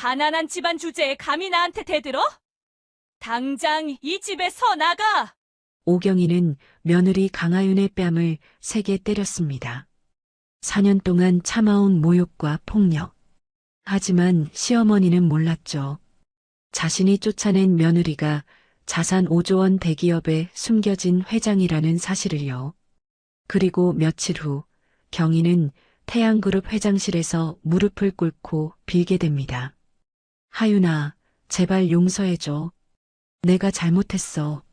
가난한 집안 주제에 감히 나한테 대들어? 당장 이 집에서 나가! 오경이는 며느리 강하윤의 뺨을 세게 때렸습니다. 4년 동안 참아온 모욕과 폭력. 하지만 시어머니는 몰랐죠. 자신이 쫓아낸 며느리가 자산 5조 원 대기업에 숨겨진 회장이라는 사실을요. 그리고 며칠 후 경희는 태양그룹 회장실에서 무릎을 꿇고 빌게 됩니다. 하윤아, 제발 용서해줘. 내가 잘못했어.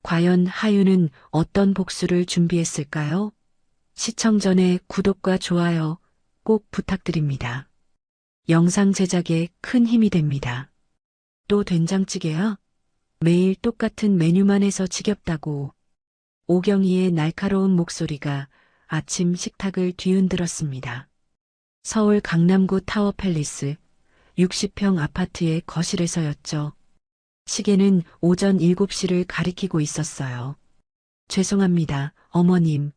과연 하윤은 어떤 복수를 준비했을까요? 시청 전에 구독과 좋아요 꼭 부탁드립니다. 영상 제작에 큰 힘이 됩니다. 또 된장찌개야? 매일 똑같은 메뉴만 해서 지겹다고. 오경이의 날카로운 목소리가 아침 식탁을 뒤흔들었습니다. 서울 강남구 타워팰리스 60평 아파트의 거실에서였죠. 시계는 오전 7시를 가리키고 있었어요. 죄송합니다, 어머님.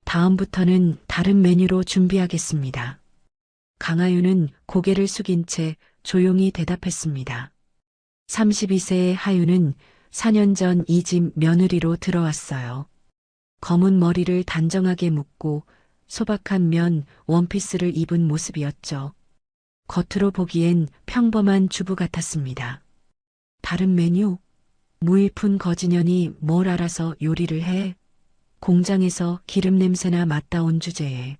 다음부터는 다른 메뉴로 준비하겠습니다. 강하윤은 고개를 숙인 채 조용히 대답했습니다. 32세의 하윤은 4년 전 이 집 며느리로 들어왔어요. 검은 머리를 단정하게 묶고 소박한 면 원피스를 입은 모습이었죠. 겉으로 보기엔 평범한 주부 같았습니다. 다른 메뉴? 무일푼 거지년이 뭘 알아서 요리를 해? 공장에서 기름 냄새나 맡아온 주제에.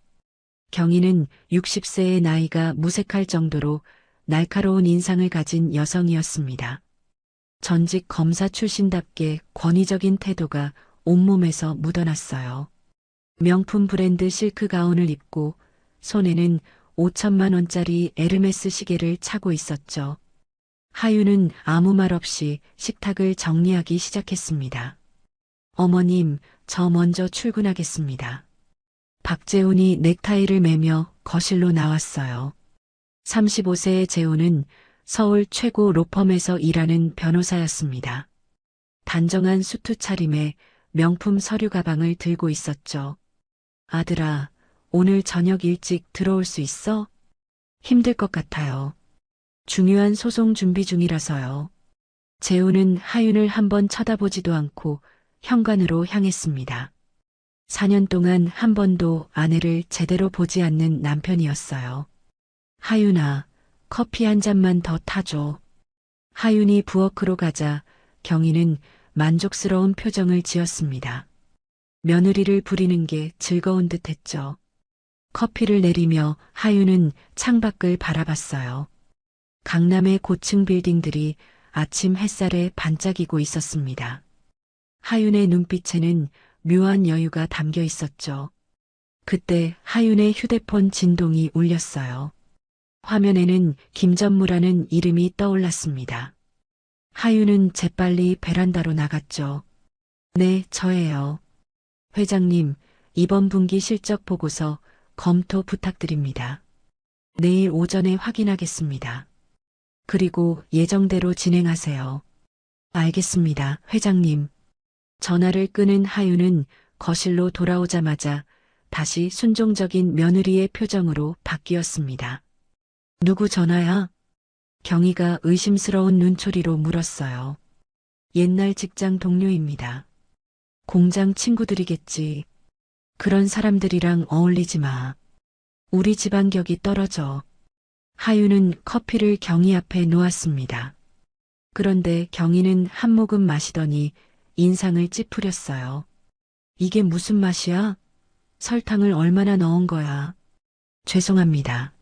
경희는 60세의 나이가 무색할 정도로 날카로운 인상을 가진 여성이었습니다. 전직 검사 출신답게 권위적인 태도가 온몸에서 묻어났어요. 명품 브랜드 실크 가운을 입고 손에는 5천만 원짜리 에르메스 시계를 차고 있었죠. 하윤은 아무 말 없이 식탁을 정리하기 시작했습니다. 어머님, 저 먼저 출근하겠습니다. 박재훈이 넥타이를 매며 거실로 나왔어요. 35세의 재훈은 서울 최고 로펌에서 일하는 변호사였습니다. 단정한 수트 차림에 명품 서류 가방을 들고 있었죠. 아들아, 오늘 저녁 일찍 들어올 수 있어? 힘들 것 같아요. 중요한 소송 준비 중이라서요. 재훈은 하윤을 한번 쳐다보지도 않고 현관으로 향했습니다. 4년 동안 한 번도 아내를 제대로 보지 않는 남편이었어요. 하윤아, 커피 한 잔만 더 타줘. 하윤이 부엌으로 가자 경희는 만족스러운 표정을 지었습니다. 며느리를 부리는 게 즐거운 듯 했죠. 커피를 내리며 하윤은 창밖을 바라봤어요. 강남의 고층 빌딩들이 아침 햇살에 반짝이고 있었습니다. 하윤의 눈빛에는 묘한 여유가 담겨 있었죠. 그때 하윤의 휴대폰 진동이 울렸어요. 화면에는 김전무라는 이름이 떠올랐습니다. 하윤은 재빨리 베란다로 나갔죠. 네, 저예요. 회장님, 이번 분기 실적 보고서 검토 부탁드립니다. 내일 오전에 확인하겠습니다. 그리고 예정대로 진행하세요. 알겠습니다, 회장님. 전화를 끊은 하윤은 거실로 돌아오자마자 다시 순종적인 며느리의 표정으로 바뀌었습니다. 누구 전화야? 경희가 의심스러운 눈초리로 물었어요. 옛날 직장 동료입니다. 공장 친구들이겠지. 그런 사람들이랑 어울리지 마. 우리 집안 격이 떨어져. 하윤은 커피를 경희 앞에 놓았습니다. 그런데 경희는 한 모금 마시더니 인상을 찌푸렸어요. 이게 무슨 맛이야? 설탕을 얼마나 넣은 거야? 죄송합니다.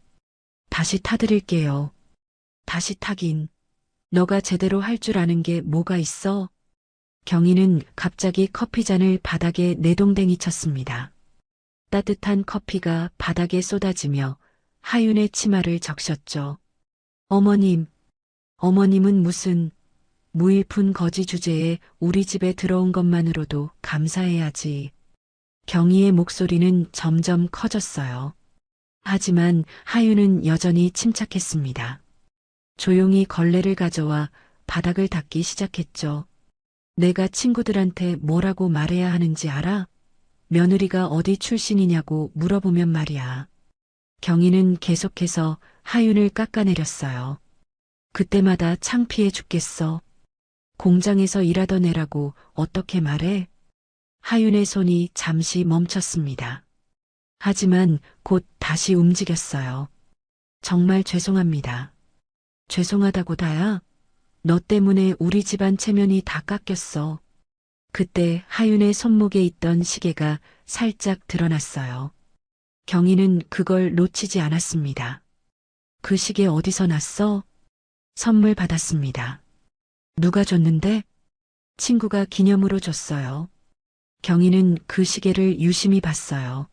다시 타드릴게요. 다시 타긴. 너가 제대로 할 줄 아는 게 뭐가 있어? 경희는 갑자기 커피잔을 바닥에 내동댕이 쳤습니다. 따뜻한 커피가 바닥에 쏟아지며 하윤의 치마를 적셨죠. 어머님, 어머님은 무슨 무일푼 거지 주제에 우리 집에 들어온 것만으로도 감사해야지. 경희의 목소리는 점점 커졌어요. 하지만 하윤은 여전히 침착했습니다. 조용히 걸레를 가져와 바닥을 닦기 시작했죠. 내가 친구들한테 뭐라고 말해야 하는지 알아? 며느리가 어디 출신이냐고 물어보면 말이야. 경희는 계속해서 하윤을 깎아내렸어요. 그때마다 창피해 죽겠어. 공장에서 일하던 애라고 어떻게 말해? 하윤의 손이 잠시 멈췄습니다. 하지만 곧 다시 움직였어요. 정말 죄송합니다. 죄송하다고 다야? 너 때문에 우리 집안 체면이 다 깎였어. 그때 하윤의 손목에 있던 시계가 살짝 드러났어요. 경희는 그걸 놓치지 않았습니다. 그 시계 어디서 났어? 선물 받았습니다. 누가 줬는데? 친구가 기념으로 줬어요. 경희는 그 시계를 유심히 봤어요.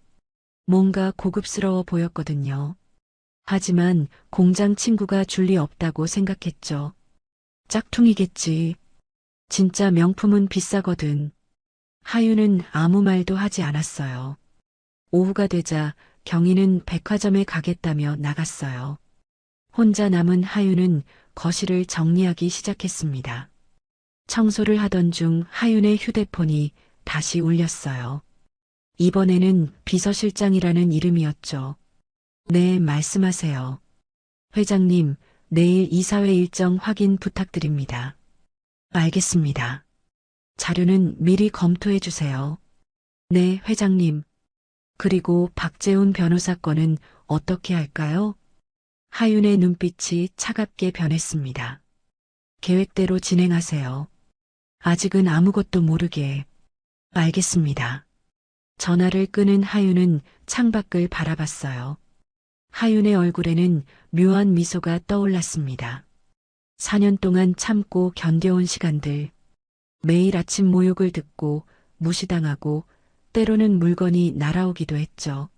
뭔가 고급스러워 보였거든요. 하지만 공장 친구가 줄 리 없다고 생각했죠. 짝퉁이겠지. 진짜 명품은 비싸거든. 하윤은 아무 말도 하지 않았어요. 오후가 되자 경희는 백화점에 가겠다며 나갔어요. 혼자 남은 하윤은 거실을 정리하기 시작했습니다. 청소를 하던 중 하윤의 휴대폰이 다시 울렸어요. 이번에는 비서실장이라는 이름이었죠. 네, 말씀하세요. 회장님, 내일 이사회 일정 확인 부탁드립니다. 알겠습니다. 자료는 미리 검토해 주세요. 네, 회장님. 그리고 박재훈 변호사 건은 어떻게 할까요? 하윤의 눈빛이 차갑게 변했습니다. 계획대로 진행하세요. 아직은 아무것도 모르게. 알겠습니다. 전화를 끊은 하윤은 창밖을 바라봤어요. 하윤의 얼굴에는 묘한 미소가 떠올랐습니다. 4년 동안 참고 견뎌온 시간들. 매일 아침 모욕을 듣고 무시당하고 때로는 물건이 날아오기도 했죠.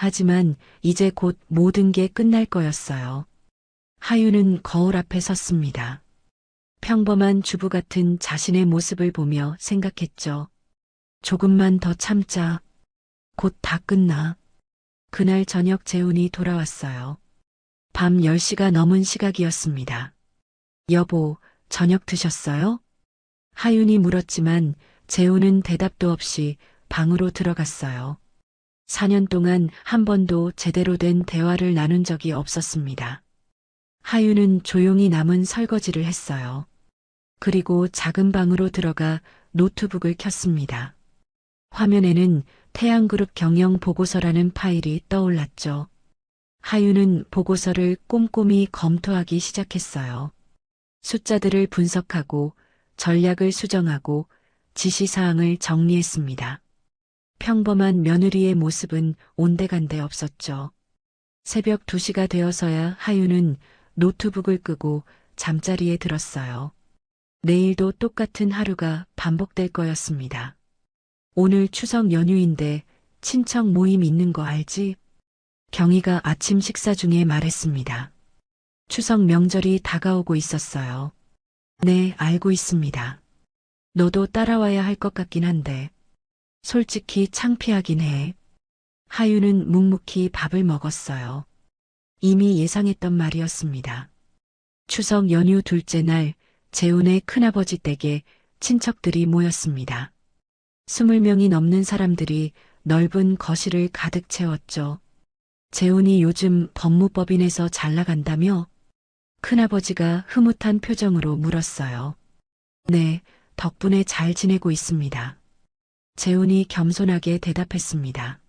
하지만 이제 곧 모든 게 끝날 거였어요. 하윤은 거울 앞에 섰습니다. 평범한 주부 같은 자신의 모습을 보며 생각했죠. 조금만 더 참자. 곧 다 끝나. 그날 저녁 재훈이 돌아왔어요. 밤 10시가 넘은 시각이었습니다. 여보, 저녁 드셨어요? 하윤이 물었지만 재훈은 대답도 없이 방으로 들어갔어요. 4년 동안 한 번도 제대로 된 대화를 나눈 적이 없었습니다. 하윤은 조용히 남은 설거지를 했어요. 그리고 작은 방으로 들어가 노트북을 켰습니다. 화면에는 태양그룹 경영 보고서라는 파일이 떠올랐죠. 하윤은 보고서를 꼼꼼히 검토하기 시작했어요. 숫자들을 분석하고 전략을 수정하고 지시사항을 정리했습니다. 평범한 며느리의 모습은 온데간데 없었죠. 새벽 2시가 되어서야 하윤은 노트북을 끄고 잠자리에 들었어요. 내일도 똑같은 하루가 반복될 거였습니다. 오늘 추석 연휴인데 친척 모임 있는 거 알지? 경희가 아침 식사 중에 말했습니다. 추석 명절이 다가오고 있었어요. 네, 알고 있습니다. 너도 따라와야 할 것 같긴 한데. 솔직히 창피하긴 해. 하윤은 묵묵히 밥을 먹었어요. 이미 예상했던 말이었습니다. 추석 연휴 둘째 날 재훈의 큰아버지 댁에 친척들이 모였습니다. 20명이 넘는 사람들이 넓은 거실을 가득 채웠죠. 재훈이 요즘 법무법인에서 잘 나간다며? 큰아버지가 흐뭇한 표정으로 물었어요. 네, 덕분에 잘 지내고 있습니다. 재훈이 겸손하게 대답했습니다.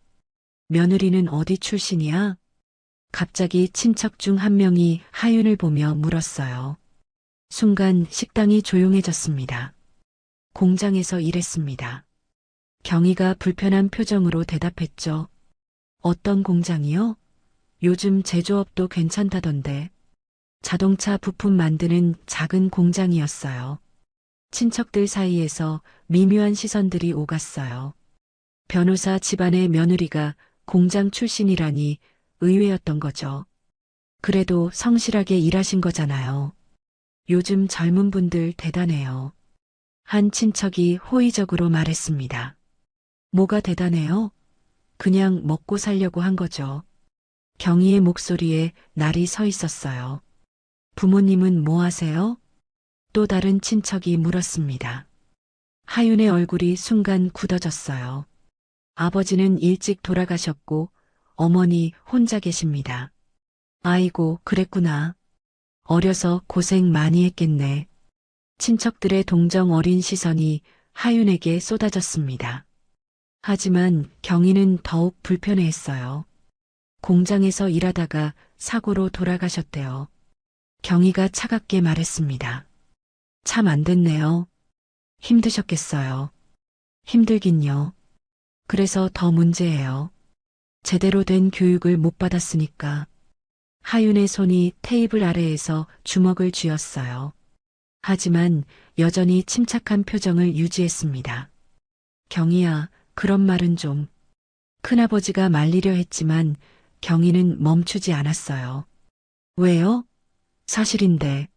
며느리는 어디 출신이야? 갑자기 친척 중 한 명이 하윤을 보며 물었어요. 순간 식당이 조용해졌습니다. 공장에서 일했습니다. 경희가 불편한 표정으로 대답했죠. 어떤 공장이요? 요즘 제조업도 괜찮다던데. 자동차 부품 만드는 작은 공장이었어요. 친척들 사이에서 미묘한 시선들이 오갔어요. 변호사 집안의 며느리가 공장 출신이라니 의외였던 거죠. 그래도 성실하게 일하신 거잖아요. 요즘 젊은 분들 대단해요. 한 친척이 호의적으로 말했습니다. 뭐가 대단해요? 그냥 먹고 살려고 한 거죠. 경희의 목소리에 날이 서 있었어요. 부모님은 뭐 하세요? 또 다른 친척이 물었습니다. 하윤의 얼굴이 순간 굳어졌어요. 아버지는 일찍 돌아가셨고 어머니 혼자 계십니다. 아이고, 그랬구나. 어려서 고생 많이 했겠네. 친척들의 동정 어린 시선이 하윤에게 쏟아졌습니다. 하지만 경희는 더욱 불편해했어요. 공장에서 일하다가 사고로 돌아가셨대요. 경희가 차갑게 말했습니다. 참 안 됐네요. 힘드셨겠어요. 힘들긴요. 그래서 더 문제예요. 제대로 된 교육을 못 받았으니까. 하윤의 손이 테이블 아래에서 주먹을 쥐었어요. 하지만 여전히 침착한 표정을 유지했습니다. 경희야, 그런 말은 좀. 큰아버지가 말리려 했지만 경희는 멈추지 않았어요. 왜요? 사실인데.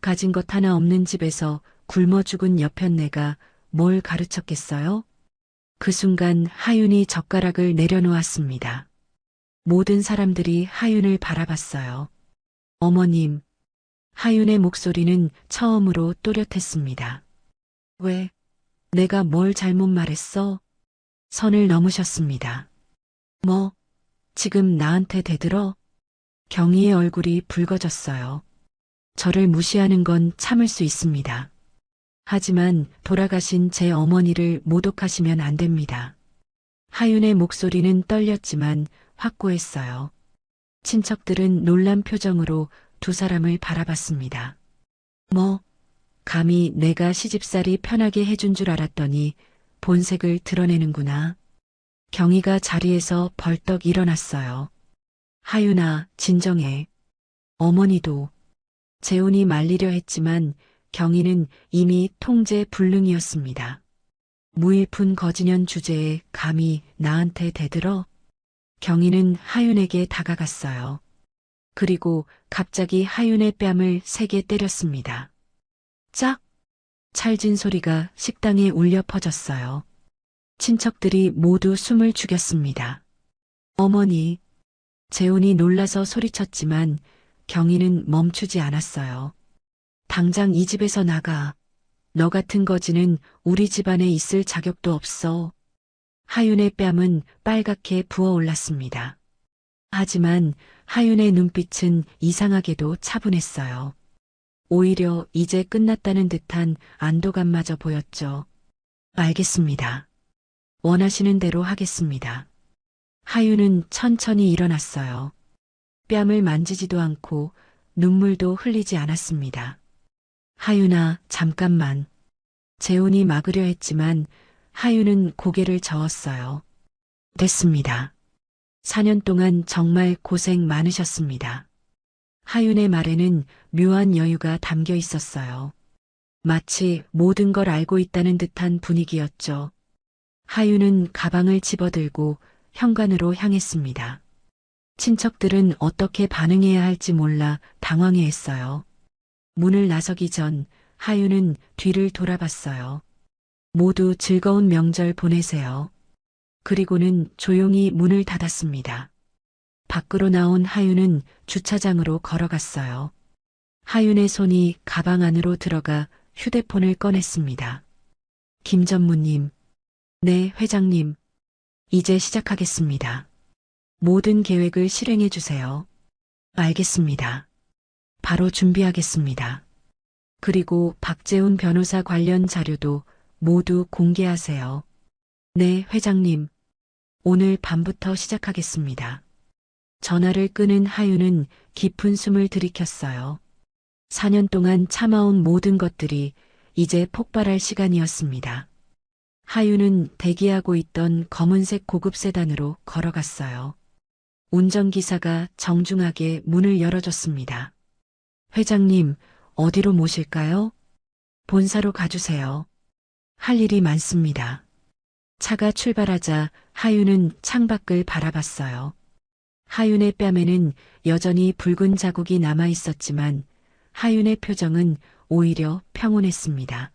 가진 것 하나 없는 집에서 굶어 죽은 여편네가 뭘 가르쳤겠어요? 그 순간 하윤이 젓가락을 내려놓았습니다. 모든 사람들이 하윤을 바라봤어요. 어머님, 하윤의 목소리는 처음으로 또렷했습니다. 왜? 내가 뭘 잘못 말했어? 선을 넘으셨습니다. 뭐, 지금 나한테 대들어? 경희의 얼굴이 붉어졌어요. 저를 무시하는 건 참을 수 있습니다. 하지만 돌아가신 제 어머니를 모독하시면 안 됩니다. 하윤의 목소리는 떨렸지만 확고했어요. 친척들은 놀란 표정으로 두 사람을 바라봤습니다. 뭐, 감히 내가 시집살이 편하게 해준 줄 알았더니 본색을 드러내는구나. 경희가 자리에서 벌떡 일어났어요. 하윤아, 진정해. 어머니도. 재훈이 말리려 했지만 경희는 이미 통제 불능이었습니다. 무일푼 거지년 주제에 감히 나한테 대들어? 경희는 하윤에게 다가갔어요. 그리고 갑자기 하윤의 뺨을 세게 때렸습니다. 짝! 찰진 소리가 식당에 울려 퍼졌어요. 친척들이 모두 숨을 죽였습니다. 어머니! 재훈이 놀라서 소리쳤지만 경희는 멈추지 않았어요. 당장 이 집에서 나가. 너 같은 거지는 우리 집안에 있을 자격도 없어. 하윤의 뺨은 빨갛게 부어올랐습니다. 하지만 하윤의 눈빛은 이상하게도 차분했어요. 오히려 이제 끝났다는 듯한 안도감마저 보였죠. 알겠습니다. 원하시는 대로 하겠습니다. 하윤은 천천히 일어났어요. 뺨을 만지지도 않고 눈물도 흘리지 않았습니다. 하윤아, 잠깐만. 재훈이 막으려 했지만 하윤은 고개를 저었어요. 됐습니다. 4년 동안 정말 고생 많으셨습니다. 하윤의 말에는 묘한 여유가 담겨 있었어요. 마치 모든 걸 알고 있다는 듯한 분위기였죠. 하윤은 가방을 집어들고 현관으로 향했습니다. 친척들은 어떻게 반응해야 할지 몰라 당황해했어요. 문을 나서기 전 하윤은 뒤를 돌아봤어요. 모두 즐거운 명절 보내세요. 그리고는 조용히 문을 닫았습니다. 밖으로 나온 하윤은 주차장으로 걸어갔어요. 하윤의 손이 가방 안으로 들어가 휴대폰을 꺼냈습니다. 김 전무님. 네, 회장님. 이제 시작하겠습니다. 모든 계획을 실행해 주세요. 알겠습니다. 바로 준비하겠습니다. 그리고 박재훈 변호사 관련 자료도 모두 공개하세요. 네, 회장님. 오늘 밤부터 시작하겠습니다. 전화를 끄는 하윤은 깊은 숨을 들이켰어요. 4년 동안 참아온 모든 것들이 이제 폭발할 시간이었습니다. 하윤은 대기하고 있던 검은색 고급 세단으로 걸어갔어요. 운전기사가 정중하게 문을 열어줬습니다. 회장님, 어디로 모실까요? 본사로 가주세요. 할 일이 많습니다. 차가 출발하자 하윤은 창밖을 바라봤어요. 하윤의 뺨에는 여전히 붉은 자국이 남아 있었지만 하윤의 표정은 오히려 평온했습니다.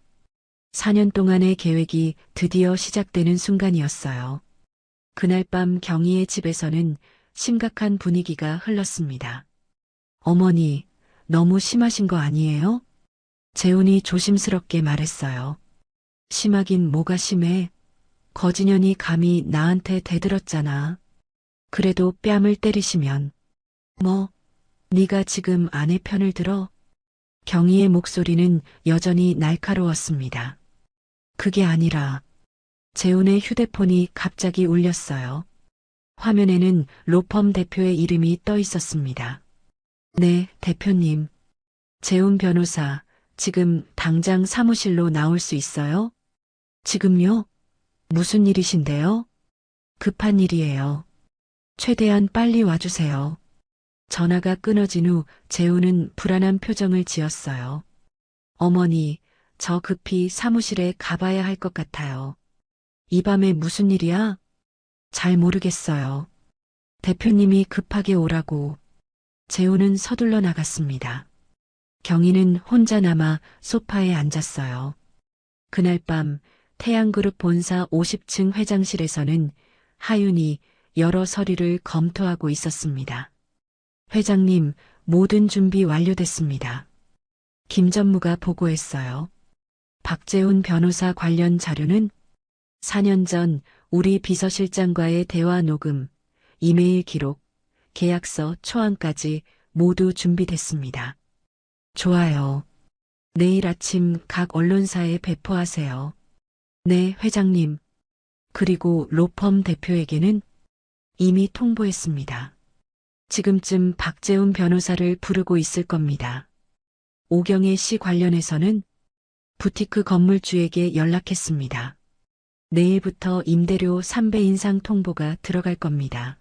4년 동안의 계획이 드디어 시작되는 순간이었어요. 그날 밤 경희의 집에서는 심각한 분위기가 흘렀습니다. 어머니, 너무 심하신 거 아니에요? 재훈이 조심스럽게 말했어요. 심하긴 뭐가 심해? 거지년이 감히 나한테 대들었잖아. 그래도 뺨을 때리시면. 뭐, 네가 지금 아내 편을 들어? 경희의 목소리는 여전히 날카로웠습니다. 그게 아니라 재훈의 휴대폰이 갑자기 울렸어요. 화면에는 로펌 대표의 이름이 떠 있었습니다. 네, 대표님. 재훈 변호사, 지금 당장 사무실로 나올 수 있어요? 지금요? 무슨 일이신데요? 급한 일이에요. 최대한 빨리 와주세요. 전화가 끊어진 후 재훈은 불안한 표정을 지었어요. 어머니, 저 급히 사무실에 가봐야 할 것 같아요. 이 밤에 무슨 일이야? 잘 모르겠어요. 대표님이 급하게 오라고. 재훈은 서둘러 나갔습니다. 경희는 혼자 남아 소파에 앉았어요. 그날 밤 태양그룹 본사 50층 회장실에서는 하윤이 여러 서류를 검토하고 있었습니다. 회장님, 모든 준비 완료됐습니다. 김 전무가 보고했어요. 박재훈 변호사 관련 자료는 4년 전 우리 비서실장과의 대화 녹음, 이메일 기록, 계약서 초안까지 모두 준비됐습니다. 좋아요. 내일 아침 각 언론사에 배포하세요. 네, 회장님. 그리고 로펌 대표에게는 이미 통보했습니다. 지금쯤 박재훈 변호사를 부르고 있을 겁니다. 오경혜 씨 관련해서는 부티크 건물주에게 연락했습니다. 내일부터 임대료 3배 인상 통보가 들어갈 겁니다.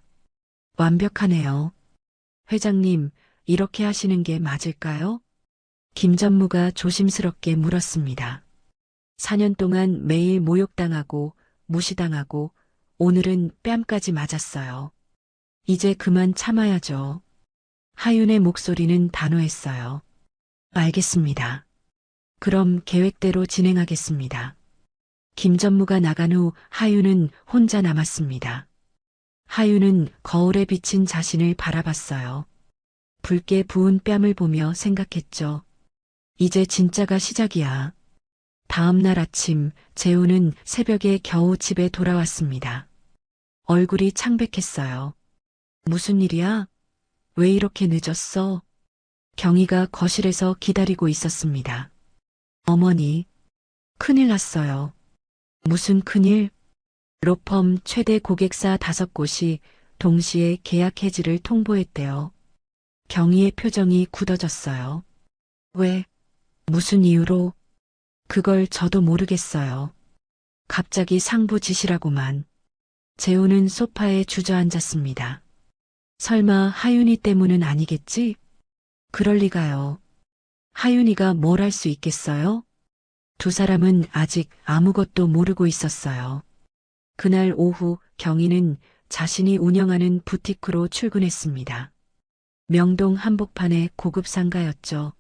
완벽하네요. 회장님, 이렇게 하시는 게 맞을까요? 김 전무가 조심스럽게 물었습니다. 4년 동안 매일 모욕당하고 무시당하고 오늘은 뺨까지 맞았어요. 이제 그만 참아야죠. 하윤의 목소리는 단호했어요. 알겠습니다. 그럼 계획대로 진행하겠습니다. 김 전무가 나간 후 하윤은 혼자 남았습니다. 하윤은 거울에 비친 자신을 바라봤어요. 붉게 부은 뺨을 보며 생각했죠. 이제 진짜가 시작이야. 다음 날 아침 재훈은 새벽에 겨우 집에 돌아왔습니다. 얼굴이 창백했어요. 무슨 일이야? 왜 이렇게 늦었어? 경희가 거실에서 기다리고 있었습니다. 어머니, 큰일 났어요. 무슨 큰일? 로펌 최대 고객사 5곳이 동시에 계약 해지를 통보했대요. 경희의 표정이 굳어졌어요. 왜? 무슨 이유로? 그걸 저도 모르겠어요. 갑자기 상부 지시라고만. 재훈은 소파에 주저앉았습니다. 설마 하윤이 때문은 아니겠지? 그럴 리가요. 하윤이가 뭘 할 수 있겠어요? 두 사람은 아직 아무것도 모르고 있었어요. 그날 오후 경희는 자신이 운영하는 부티크로 출근했습니다. 명동 한복판의 고급 상가였죠.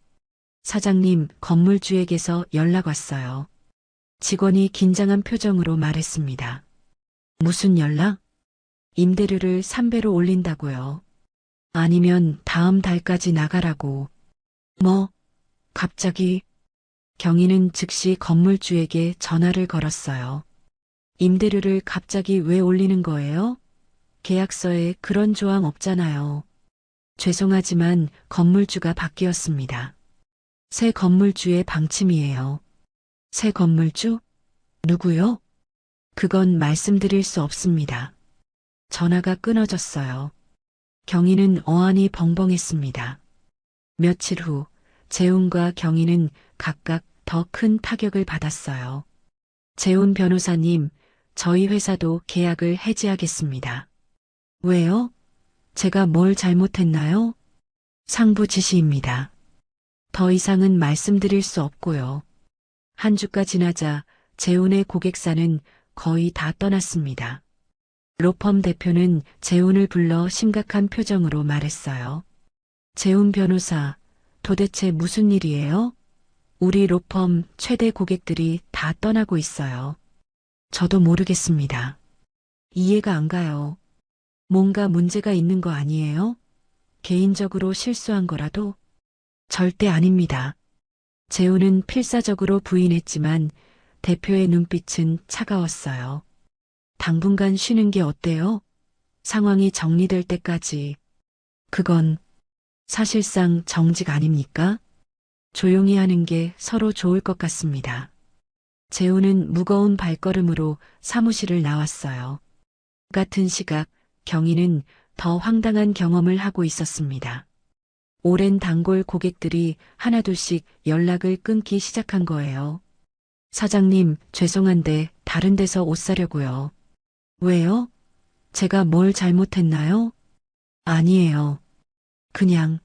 사장님, 건물주에게서 연락 왔어요. 직원이 긴장한 표정으로 말했습니다. 무슨 연락? 임대료를 3배로 올린다고요. 아니면 다음 달까지 나가라고. 뭐? 갑자기? 경희는 즉시 건물주에게 전화를 걸었어요. 임대료를 갑자기 왜 올리는 거예요? 계약서에 그런 조항 없잖아요. 죄송하지만 건물주가 바뀌었습니다. 새 건물주의 방침이에요. 새 건물주? 누구요? 그건 말씀드릴 수 없습니다. 전화가 끊어졌어요. 경희는 어안이 벙벙했습니다. 며칠 후 재훈과 경희는 각각 더 큰 타격을 받았어요. 재훈 변호사님, 저희 회사도 계약을 해지하겠습니다. 왜요? 제가 뭘 잘못했나요? 상부 지시입니다. 더 이상은 말씀드릴 수 없고요. 한 주가 지나자 재훈의 고객사는 거의 다 떠났습니다. 로펌 대표는 재훈을 불러 심각한 표정으로 말했어요. 재훈 변호사, 도대체 무슨 일이에요? 우리 로펌 최대 고객들이 다 떠나고 있어요. 저도 모르겠습니다. 이해가 안 가요. 뭔가 문제가 있는 거 아니에요? 개인적으로 실수한 거라도? 절대 아닙니다. 재훈은 필사적으로 부인했지만 대표의 눈빛은 차가웠어요. 당분간 쉬는 게 어때요? 상황이 정리될 때까지. 그건 사실상 정직 아닙니까? 조용히 하는 게 서로 좋을 것 같습니다. 재우는 무거운 발걸음으로 사무실을 나왔어요. 같은 시각 경희는 더 황당한 경험을 하고 있었습니다. 오랜 단골 고객들이 하나둘씩 연락을 끊기 시작한 거예요. 사장님, 죄송한데 다른 데서 옷 사려고요. 왜요? 제가 뭘 잘못했나요? 아니에요. 그냥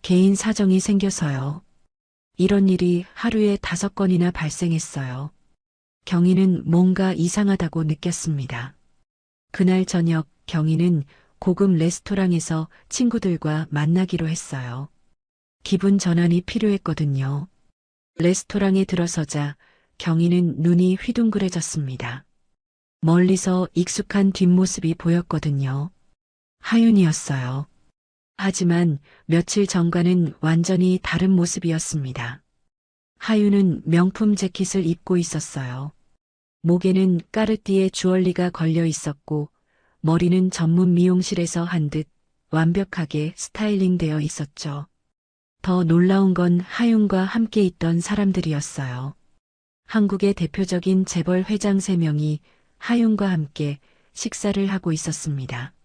개인 사정이 생겨서요. 이런 일이 하루에 5건이나 발생했어요. 경희는 뭔가 이상하다고 느꼈습니다. 그날 저녁 경희는 고급 레스토랑에서 친구들과 만나기로 했어요. 기분 전환이 필요했거든요. 레스토랑에 들어서자 경희는 눈이 휘둥그레졌습니다. 멀리서 익숙한 뒷모습이 보였거든요. 하윤이었어요. 하지만 며칠 전과는 완전히 다른 모습이었습니다. 하윤은 명품 재킷을 입고 있었어요. 목에는 까르띠에 주얼리가 걸려 있었고 머리는 전문 미용실에서 한 듯 완벽하게 스타일링되어 있었죠. 더 놀라운 건 하윤과 함께 있던 사람들이었어요. 한국의 대표적인 재벌 회장 3명이 하윤과 함께 식사를 하고 있었습니다.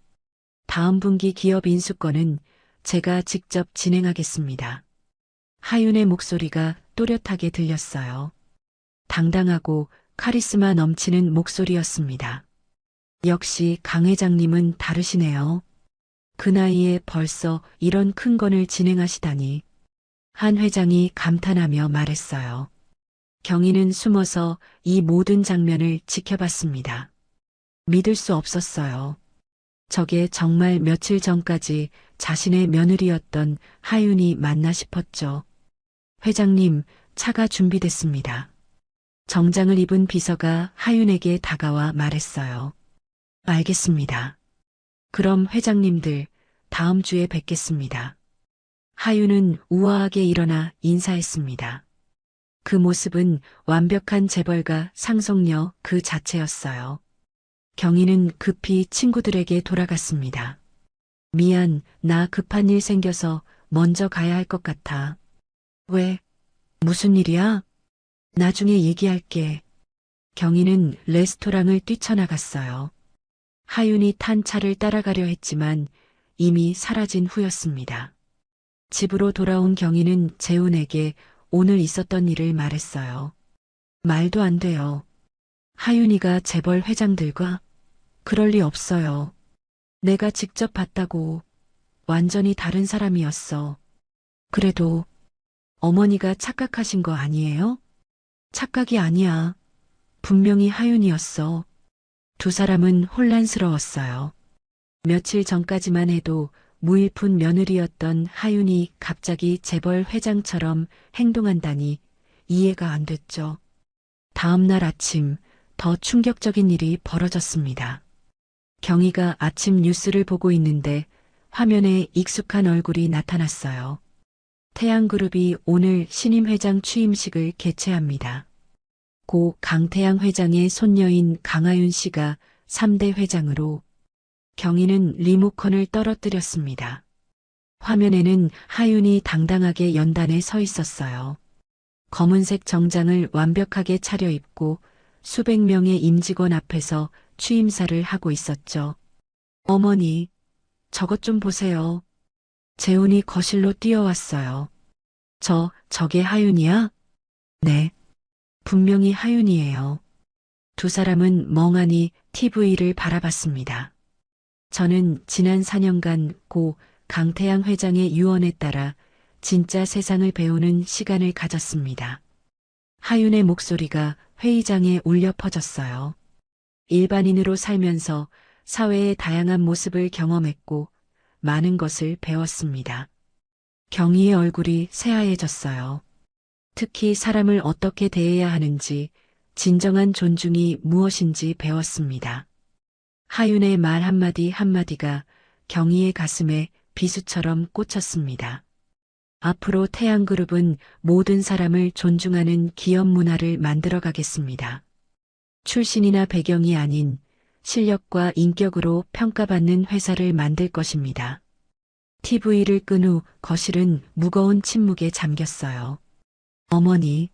다음 분기 기업 인수권은 제가 직접 진행하겠습니다. 하윤의 목소리가 또렷하게 들렸어요. 당당하고 카리스마 넘치는 목소리였습니다. 역시 강 회장님은 다르시네요. 그 나이에 벌써 이런 큰 건을 진행하시다니. 한 회장이 감탄하며 말했어요. 경희는 숨어서 이 모든 장면을 지켜봤습니다. 믿을 수 없었어요. 저게 정말 며칠 전까지 자신의 며느리였던 하윤이 맞나 싶었죠. 회장님, 차가 준비됐습니다. 정장을 입은 비서가 하윤에게 다가와 말했어요. 알겠습니다. 그럼 회장님들, 다음 주에 뵙겠습니다. 하윤은 우아하게 일어나 인사했습니다. 그 모습은 완벽한 재벌가 상속녀 그 자체였어요. 경희는 급히 친구들에게 돌아갔습니다. 미안, 나 급한 일 생겨서 먼저 가야 할 것 같아. 왜? 무슨 일이야? 나중에 얘기할게. 경희는 레스토랑을 뛰쳐나갔어요. 하윤이 탄 차를 따라가려 했지만 이미 사라진 후였습니다. 집으로 돌아온 경희는 재훈에게 오늘 있었던 일을 말했어요. 말도 안 돼요. 하윤이가 재벌 회장들과? 그럴 리 없어요. 내가 직접 봤다고. 완전히 다른 사람이었어. 그래도 어머니가 착각하신 거 아니에요? 착각이 아니야. 분명히 하윤이었어. 두 사람은 혼란스러웠어요. 며칠 전까지만 해도 무일푼 며느리였던 하윤이 갑자기 재벌 회장처럼 행동한다니 이해가 안 됐죠. 다음 날 아침 더 충격적인 일이 벌어졌습니다. 경희가 아침 뉴스를 보고 있는데 화면에 익숙한 얼굴이 나타났어요. 태양그룹이 오늘 신임 회장 취임식을 개최합니다. 고 강태양 회장의 손녀인 강하윤 씨가 3대 회장으로 경희는 리모컨을 떨어뜨렸습니다. 화면에는 하윤이 당당하게 연단에 서 있었어요. 검은색 정장을 완벽하게 차려입고 수백 명의 임직원 앞에서 취임사를 하고 있었죠. 어머니, 저것 좀 보세요. 재훈이 거실로 뛰어왔어요. 저게 하윤이야? 네. 분명히 하윤이에요. 두 사람은 멍하니 TV를 바라봤습니다. 저는 지난 4년간 고 강태양 회장의 유언에 따라 진짜 세상을 배우는 시간을 가졌습니다. 하윤의 목소리가 회의장에 울려 퍼졌어요. 일반인으로 살면서 사회의 다양한 모습을 경험했고 많은 것을 배웠습니다. 경희의 얼굴이 새하얘졌어요. 특히 사람을 어떻게 대해야 하는지, 진정한 존중이 무엇인지 배웠습니다. 하윤의 말 한마디 한마디가 경희의 가슴에 비수처럼 꽂혔습니다. 앞으로 태양그룹은 모든 사람을 존중하는 기업 문화를 만들어 가겠습니다. 출신이나 배경이 아닌 실력과 인격으로 평가받는 회사를 만들 것입니다. TV를 끈 후 거실은 무거운 침묵에 잠겼어요. 어머니,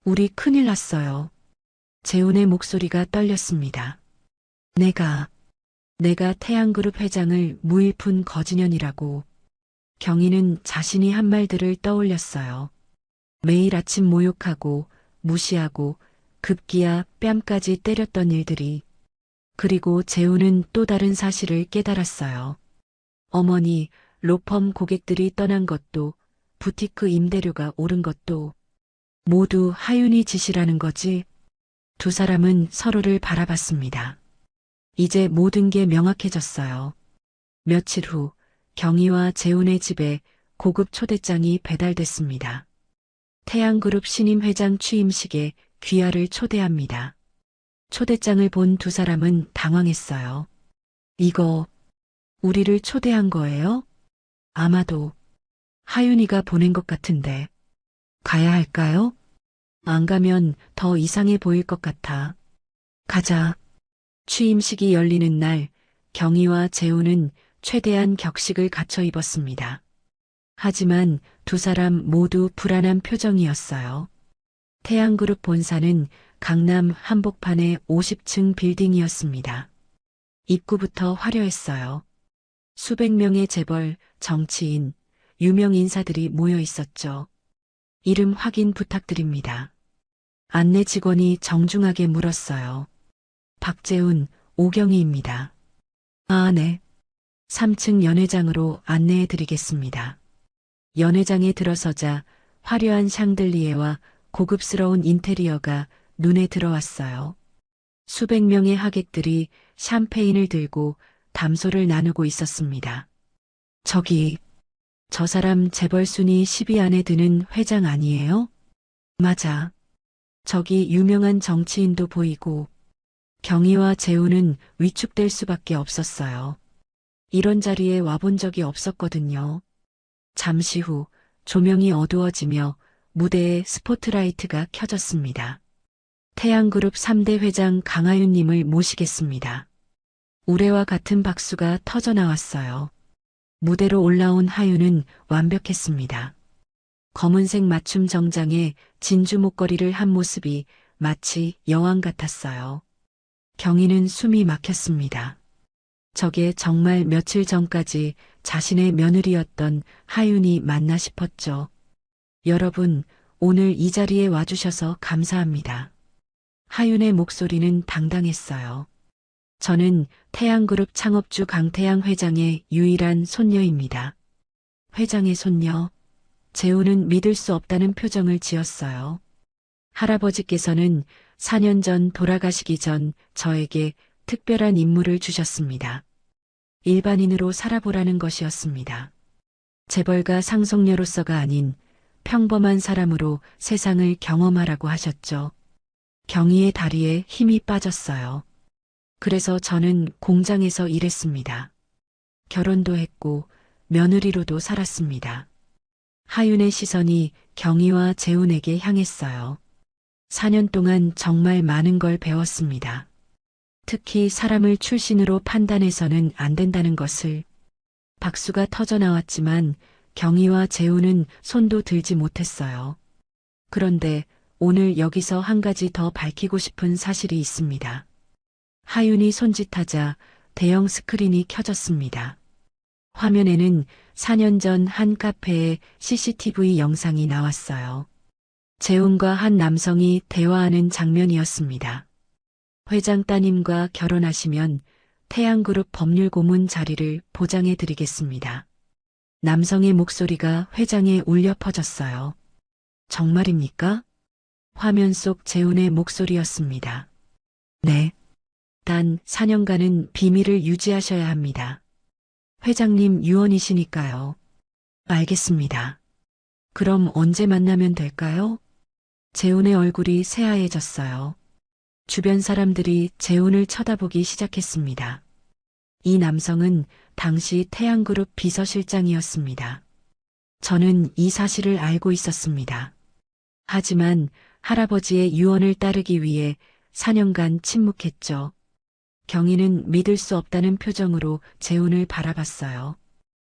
우리 큰일 났어요. 재훈의 목소리가 떨렸습니다. 내가 태양그룹 회장을 무일푼 거지년이라고. 경희는 자신이 한 말들을 떠올렸어요. 매일 아침 모욕하고 무시하고 급기야 뺨까지 때렸던 일들이. 그리고 재훈은 또 다른 사실을 깨달았어요. 어머니, 로펌 고객들이 떠난 것도 부티크 임대료가 오른 것도 모두 하윤이 짓이라는 거지. 두 사람은 서로를 바라봤습니다. 이제 모든 게 명확해졌어요. 며칠 후 경희와 재훈의 집에 고급 초대장이 배달됐습니다. 태양그룹 신임 회장 취임식에 귀하를 초대합니다. 초대장을 본 두 사람은 당황했어요. 이거 우리를 초대한 거예요? 아마도 하윤이가 보낸 것 같은데. 가야 할까요? 안 가면 더 이상해 보일 것 같아. 가자. 취임식이 열리는 날 경희와 재훈은 최대한 격식을 갖춰 입었습니다. 하지만 두 사람 모두 불안한 표정이었어요. 태양그룹 본사는 강남 한복판의 50층 빌딩이었습니다. 입구부터 화려했어요. 수백 명의 재벌, 정치인, 유명 인사들이 모여 있었죠. 이름 확인 부탁드립니다. 안내 직원이 정중하게 물었어요. 박재훈, 오경희입니다. 아, 네. 3층 연회장으로 안내해 드리겠습니다. 연회장에 들어서자 화려한 샹들리에와 고급스러운 인테리어가 눈에 들어왔어요. 수백 명의 하객들이 샴페인을 들고 담소를 나누고 있었습니다. 저 사람 재벌 순위 10위 안에 드는 회장 아니에요? 맞아. 저기 유명한 정치인도 보이고. 경희와 재훈은 위축될 수밖에 없었어요. 이런 자리에 와본 적이 없었거든요. 잠시 후 조명이 어두워지며 무대에 스포트라이트가 켜졌습니다. 태양그룹 3대 회장 강하윤님을 모시겠습니다. 우레와 같은 박수가 터져나왔어요. 무대로 올라온 하윤은 완벽했습니다. 검은색 맞춤 정장에 진주 목걸이를 한 모습이 마치 여왕 같았어요. 경희는 숨이 막혔습니다. 저게 정말 며칠 전까지 자신의 며느리였던 하윤이 맞나 싶었죠. 여러분, 오늘 이 자리에 와주셔서 감사합니다. 하윤의 목소리는 당당했어요. 저는 태양그룹 창업주 강태양 회장의 유일한 손녀입니다. 회장의 손녀? 재훈은 믿을 수 없다는 표정을 지었어요. 할아버지께서는 4년 전 돌아가시기 전 저에게 특별한 임무를 주셨습니다. 일반인으로 살아보라는 것이었습니다. 재벌가 상속녀로서가 아닌 평범한 사람으로 세상을 경험하라고 하셨죠. 경희의 다리에 힘이 빠졌어요. 그래서 저는 공장에서 일했습니다. 결혼도 했고 며느리로도 살았습니다. 하윤의 시선이 경희와 재훈에게 향했어요. 4년 동안 정말 많은 걸 배웠습니다. 특히 사람을 출신으로 판단해서는 안 된다는 것을. 박수가 터져 나왔지만 경희와 재훈은 손도 들지 못했어요. 그런데 오늘 여기서 한 가지 더 밝히고 싶은 사실이 있습니다. 하윤이 손짓하자 대형 스크린이 켜졌습니다. 화면에는 4년 전 한 카페의 CCTV 영상이 나왔어요. 재훈과 한 남성이 대화하는 장면이었습니다. 회장 따님과 결혼하시면 태양그룹 법률고문 자리를 보장해 드리겠습니다. 남성의 목소리가 회장에 울려 퍼졌어요. 정말입니까? 화면 속 재훈의 목소리였습니다. 네. 단 4년간은 비밀을 유지하셔야 합니다. 회장님 유언이시니까요. 알겠습니다. 그럼 언제 만나면 될까요? 재훈의 얼굴이 새하얘졌어요. 주변 사람들이 재훈을 쳐다보기 시작했습니다. 이 남성은 당시 태양그룹 비서실장이었습니다. 저는 이 사실을 알고 있었습니다. 하지만 할아버지의 유언을 따르기 위해 4년간 침묵했죠. 경희는 믿을 수 없다는 표정으로 재훈을 바라봤어요.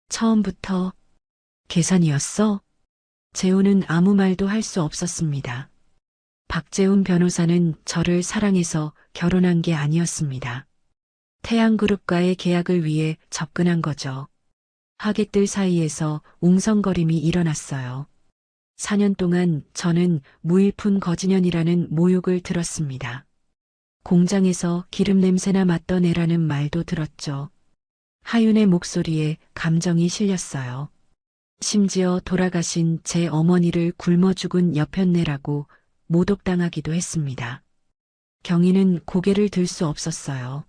처음부터 계산이었어? 재훈은 아무 말도 할 수 없었습니다. 박재훈 변호사는 저를 사랑해서 결혼한 게 아니었습니다. 태양그룹과의 계약을 위해 접근한 거죠. 하객들 사이에서 웅성거림이 일어났어요. 4년 동안 저는 무일푼 거지년이라는 모욕을 들었습니다. 공장에서 기름 냄새나 맡던 애라는 말도 들었죠. 하윤의 목소리에 감정이 실렸어요. 심지어 돌아가신 제 어머니를 굶어 죽은 여편네라고 모독당하기도 했습니다. 경희는 고개를 들 수 없었어요.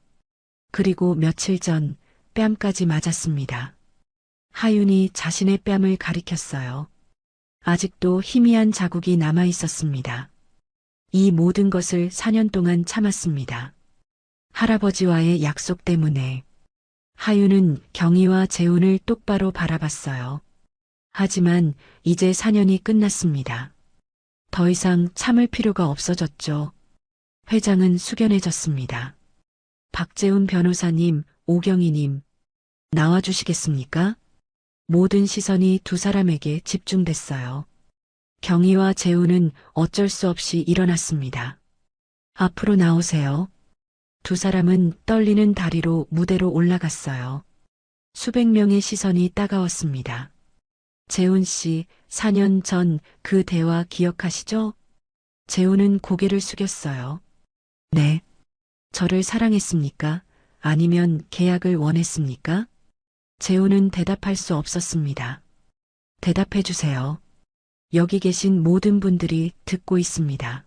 그리고 며칠 전 뺨까지 맞았습니다. 하윤이 자신의 뺨을 가리켰어요. 아직도 희미한 자국이 남아 있었습니다. 이 모든 것을 4년 동안 참았습니다. 할아버지와의 약속 때문에. 하윤은 경희와 재훈을 똑바로 바라봤어요. 하지만 이제 4년이 끝났습니다. 더 이상 참을 필요가 없어졌죠. 회장은 숙연해졌습니다. 박재훈 변호사님, 오경희님, 나와주시겠습니까? 모든 시선이 두 사람에게 집중됐어요. 경희와 재훈은 어쩔 수 없이 일어났습니다. 앞으로 나오세요. 두 사람은 떨리는 다리로 무대로 올라갔어요. 수백 명의 시선이 따가웠습니다. 재훈 씨, 4년 전 그 대화 기억하시죠? 재훈은 고개를 숙였어요. 네. 저를 사랑했습니까? 아니면 계약을 원했습니까? 재훈은 대답할 수 없었습니다. 대답해 주세요. 여기 계신 모든 분들이 듣고 있습니다.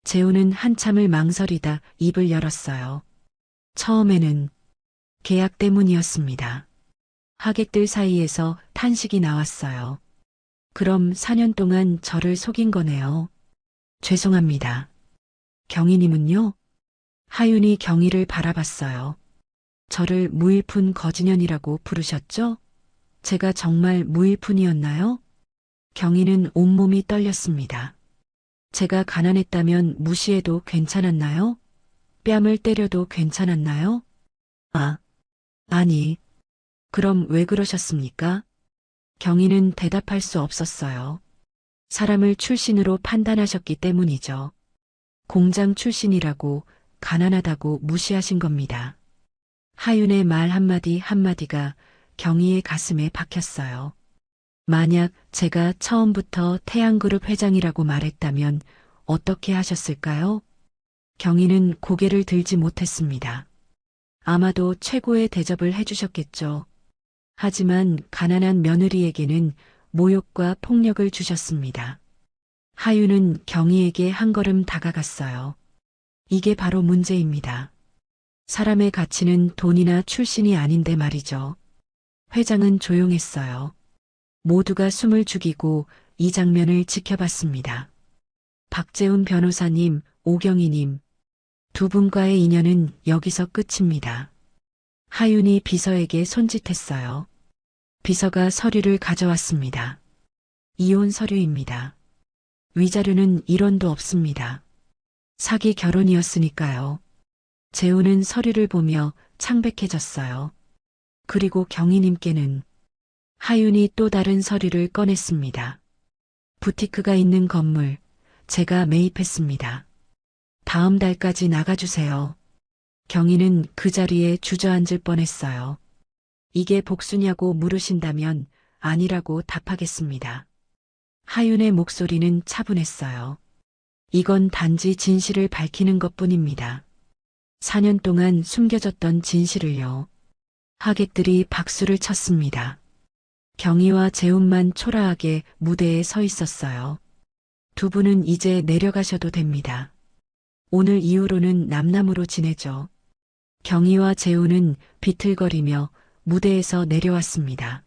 재훈은 한참을 망설이다 입을 열었어요. 처음에는 계약 때문이었습니다. 하객들 사이에서 탄식이 나왔어요. 그럼 4년 동안 저를 속인 거네요. 죄송합니다. 경희님은요? 하윤이 경희를 바라봤어요. 저를 무일푼 거지년이라고 부르셨죠? 제가 정말 무일푼이었나요? 경희는 온몸이 떨렸습니다. 제가 가난했다면 무시해도 괜찮았나요? 뺨을 때려도 괜찮았나요? 아니. 그럼 왜 그러셨습니까? 경희는 대답할 수 없었어요. 사람을 출신으로 판단하셨기 때문이죠. 공장 출신이라고 가난하다고 무시하신 겁니다. 하윤의 말 한마디 한마디가 경희의 가슴에 박혔어요. 만약 제가 처음부터 태양그룹 회장이라고 말했다면 어떻게 하셨을까요? 경희는 고개를 들지 못했습니다. 아마도 최고의 대접을 해주셨겠죠. 하지만 가난한 며느리에게는 모욕과 폭력을 주셨습니다. 하윤은 경희에게 한 걸음 다가갔어요. 이게 바로 문제입니다. 사람의 가치는 돈이나 출신이 아닌데 말이죠. 회장은 조용했어요. 모두가 숨을 죽이고 이 장면을 지켜봤습니다. 박재훈 변호사님, 오경희님, 두 분과의 인연은 여기서 끝입니다. 하윤이 비서에게 손짓했어요. 비서가 서류를 가져왔습니다. 이혼 서류입니다. 위자료는 1원도 없습니다. 사기 결혼이었으니까요. 재훈은 서류를 보며 창백해졌어요. 그리고 경희님께는 하윤이 또 다른 서류를 꺼냈습니다. 부티크가 있는 건물, 제가 매입했습니다. 다음 달까지 나가주세요. 경희는 그 자리에 주저앉을 뻔했어요. 이게 복수냐고 물으신다면 아니라고 답하겠습니다. 하윤의 목소리는 차분했어요. 이건 단지 진실을 밝히는 것뿐입니다. 4년 동안 숨겨졌던 진실을요. 하객들이 박수를 쳤습니다. 경희와 재훈만 초라하게 무대에 서 있었어요. 두 분은 이제 내려가셔도 됩니다. 오늘 이후로는 남남으로 지내죠. 경희와 재훈은 비틀거리며 무대에서 내려왔습니다.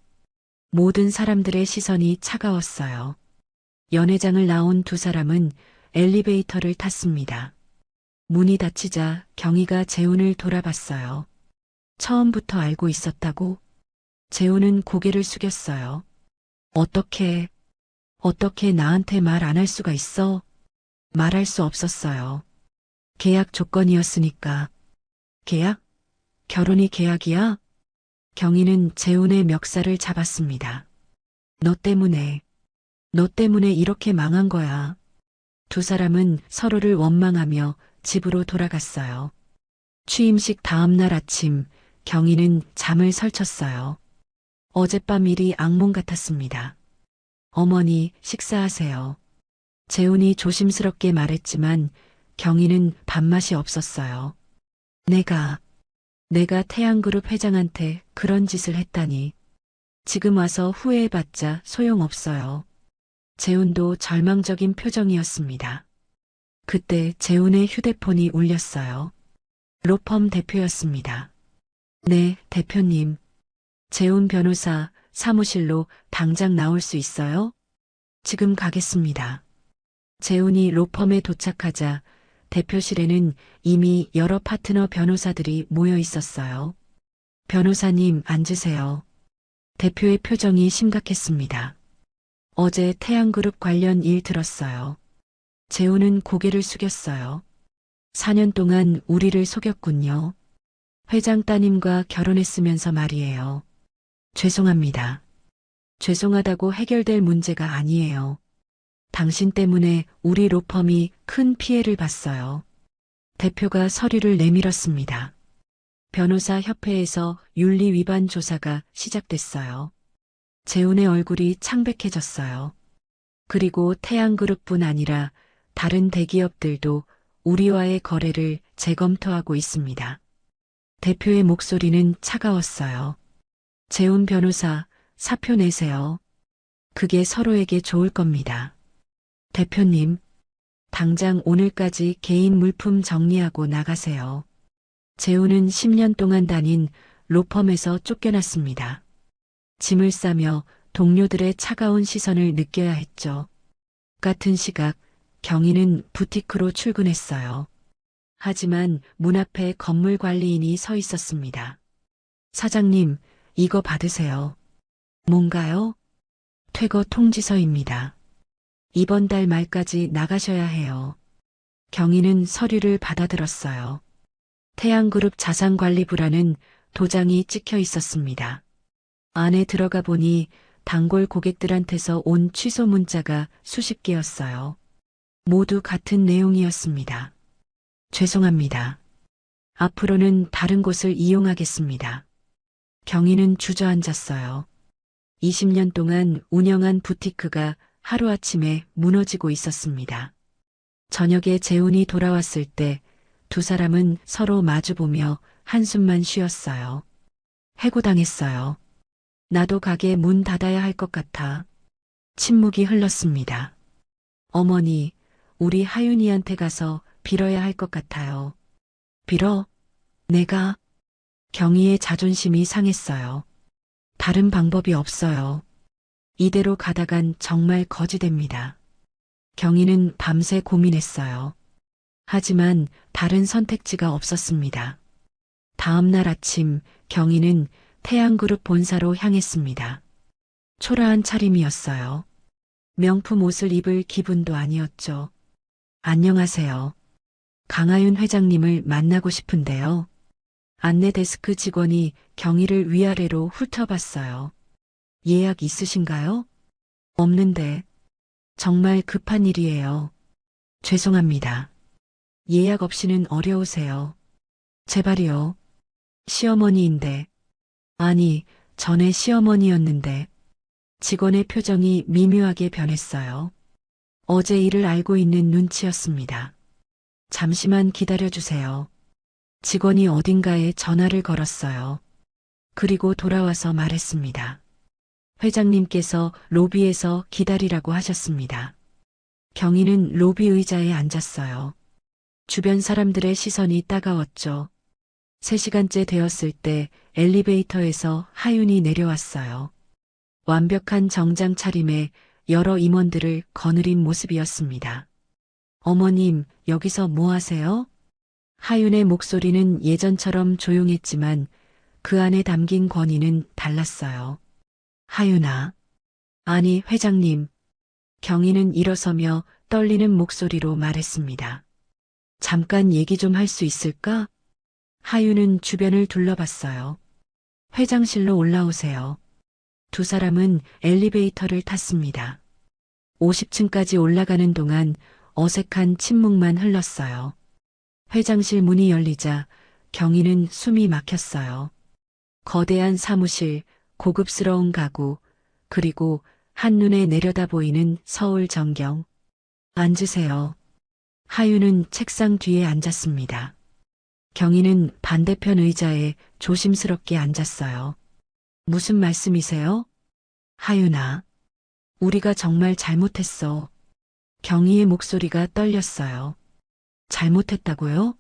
모든 사람들의 시선이 차가웠어요. 연회장을 나온 두 사람은 엘리베이터를 탔습니다. 문이 닫히자 경희가 재훈을 돌아봤어요. 처음부터 알고 있었다고? 재훈은 고개를 숙였어요. 어떻게 나한테 말 안 할 수가 있어? 말할 수 없었어요. 계약 조건이었으니까. 계약? 결혼이 계약이야? 경희는 재훈의 멱살을 잡았습니다. 너 때문에 이렇게 망한 거야. 두 사람은 서로를 원망하며 집으로 돌아갔어요. 취임식 다음 날 아침, 경희는 잠을 설쳤어요. 어젯밤 일이 악몽 같았습니다. 어머니, 식사하세요. 재훈이 조심스럽게 말했지만 경희는 밥맛이 없었어요. 내가 태양그룹 회장한테 그런 짓을 했다니. 지금 와서 후회해봤자 소용없어요. 재훈도 절망적인 표정이었습니다. 그때 재훈의 휴대폰이 울렸어요. 로펌 대표였습니다. 네, 대표님. 재훈 변호사 사무실로 당장 나올 수 있어요? 지금 가겠습니다. 재훈이 로펌에 도착하자 대표실에는 이미 여러 파트너 변호사들이 모여 있었어요. 변호사님, 앉으세요. 대표의 표정이 심각했습니다. 어제 태양그룹 관련 일 들었어요. 재훈은 고개를 숙였어요. 4년 동안 우리를 속였군요. 회장 따님과 결혼했으면서 말이에요. 죄송합니다. 죄송하다고 해결될 문제가 아니에요. 당신 때문에 우리 로펌이 큰 피해를 봤어요. 대표가 서류를 내밀었습니다. 변호사 협회에서 윤리 위반 조사가 시작됐어요. 재훈의 얼굴이 창백해졌어요. 그리고 태양그룹뿐 아니라 다른 대기업들도 우리와의 거래를 재검토하고 있습니다. 대표의 목소리는 차가웠어요. 재훈 변호사, 사표 내세요. 그게 서로에게 좋을 겁니다. 대표님, 당장 오늘까지 개인 물품 정리하고 나가세요. 재훈은 10년 동안 다닌 로펌에서 쫓겨났습니다. 짐을 싸며 동료들의 차가운 시선을 느껴야 했죠. 같은 시각, 경희는 부티크로 출근했어요. 하지만 문 앞에 건물 관리인이 서 있었습니다. 사장님, 이거 받으세요. 뭔가요? 퇴거 통지서입니다. 이번 달 말까지 나가셔야 해요. 경희는 서류를 받아들었어요. 태양그룹 자산관리부라는 도장이 찍혀 있었습니다. 안에 들어가 보니 단골 고객들한테서 온 취소 문자가 수십 개였어요. 모두 같은 내용이었습니다. 죄송합니다. 앞으로는 다른 곳을 이용하겠습니다. 경희는 주저앉았어요. 20년 동안 운영한 부티크가 하루아침에 무너지고 있었습니다. 저녁에 재훈이 돌아왔을 때 두 사람은 서로 마주보며 한숨만 쉬었어요. 해고당했어요. 나도 가게 문 닫아야 할 것 같아. 침묵이 흘렀습니다. 어머니, 우리 하윤이한테 가서 빌어야 할 것 같아요. 빌어? 내가? 경희의 자존심이 상했어요. 다른 방법이 없어요. 이대로 가다간 정말 거지됩니다. 경희는 밤새 고민했어요. 하지만 다른 선택지가 없었습니다. 다음 날 아침 경희는 태양그룹 본사로 향했습니다. 초라한 차림이었어요. 명품 옷을 입을 기분도 아니었죠. 안녕하세요. 강하윤 회장님을 만나고 싶은데요. 안내 데스크 직원이 경희를 위아래로 훑어봤어요. 예약 있으신가요? 없는데. 정말 급한 일이에요. 죄송합니다. 예약 없이는 어려우세요. 제발이요. 시어머니인데. 아니, 전에 시어머니였는데. 직원의 표정이 미묘하게 변했어요. 어제 일을 알고 있는 눈치였습니다. 잠시만 기다려주세요. 직원이 어딘가에 전화를 걸었어요. 그리고 돌아와서 말했습니다. 회장님께서 로비에서 기다리라고 하셨습니다. 경희는 로비 의자에 앉았어요. 주변 사람들의 시선이 따가웠죠. 3시간째 되었을 때 엘리베이터에서 하윤이 내려왔어요. 완벽한 정장 차림에 여러 임원들을 거느린 모습이었습니다. 어머님, 여기서 뭐 하세요? 하윤의 목소리는 예전처럼 조용했지만 그 안에 담긴 권위는 달랐어요. 하윤아. 아니, 회장님. 경희는 일어서며 떨리는 목소리로 말했습니다. 잠깐 얘기 좀 할 수 있을까? 하윤은 주변을 둘러봤어요. 회장실로 올라오세요. 두 사람은 엘리베이터를 탔습니다. 50층까지 올라가는 동안 어색한 침묵만 흘렀어요. 회장실 문이 열리자 경희는 숨이 막혔어요. 거대한 사무실, 고급스러운 가구, 그리고 한눈에 내려다 보이는 서울 전경. 앉으세요. 하유는 책상 뒤에 앉았습니다. 경희는 반대편 의자에 조심스럽게 앉았어요. 무슨 말씀이세요? 하유나, 우리가 정말 잘못했어. 경희의 목소리가 떨렸어요. 잘못했다고요?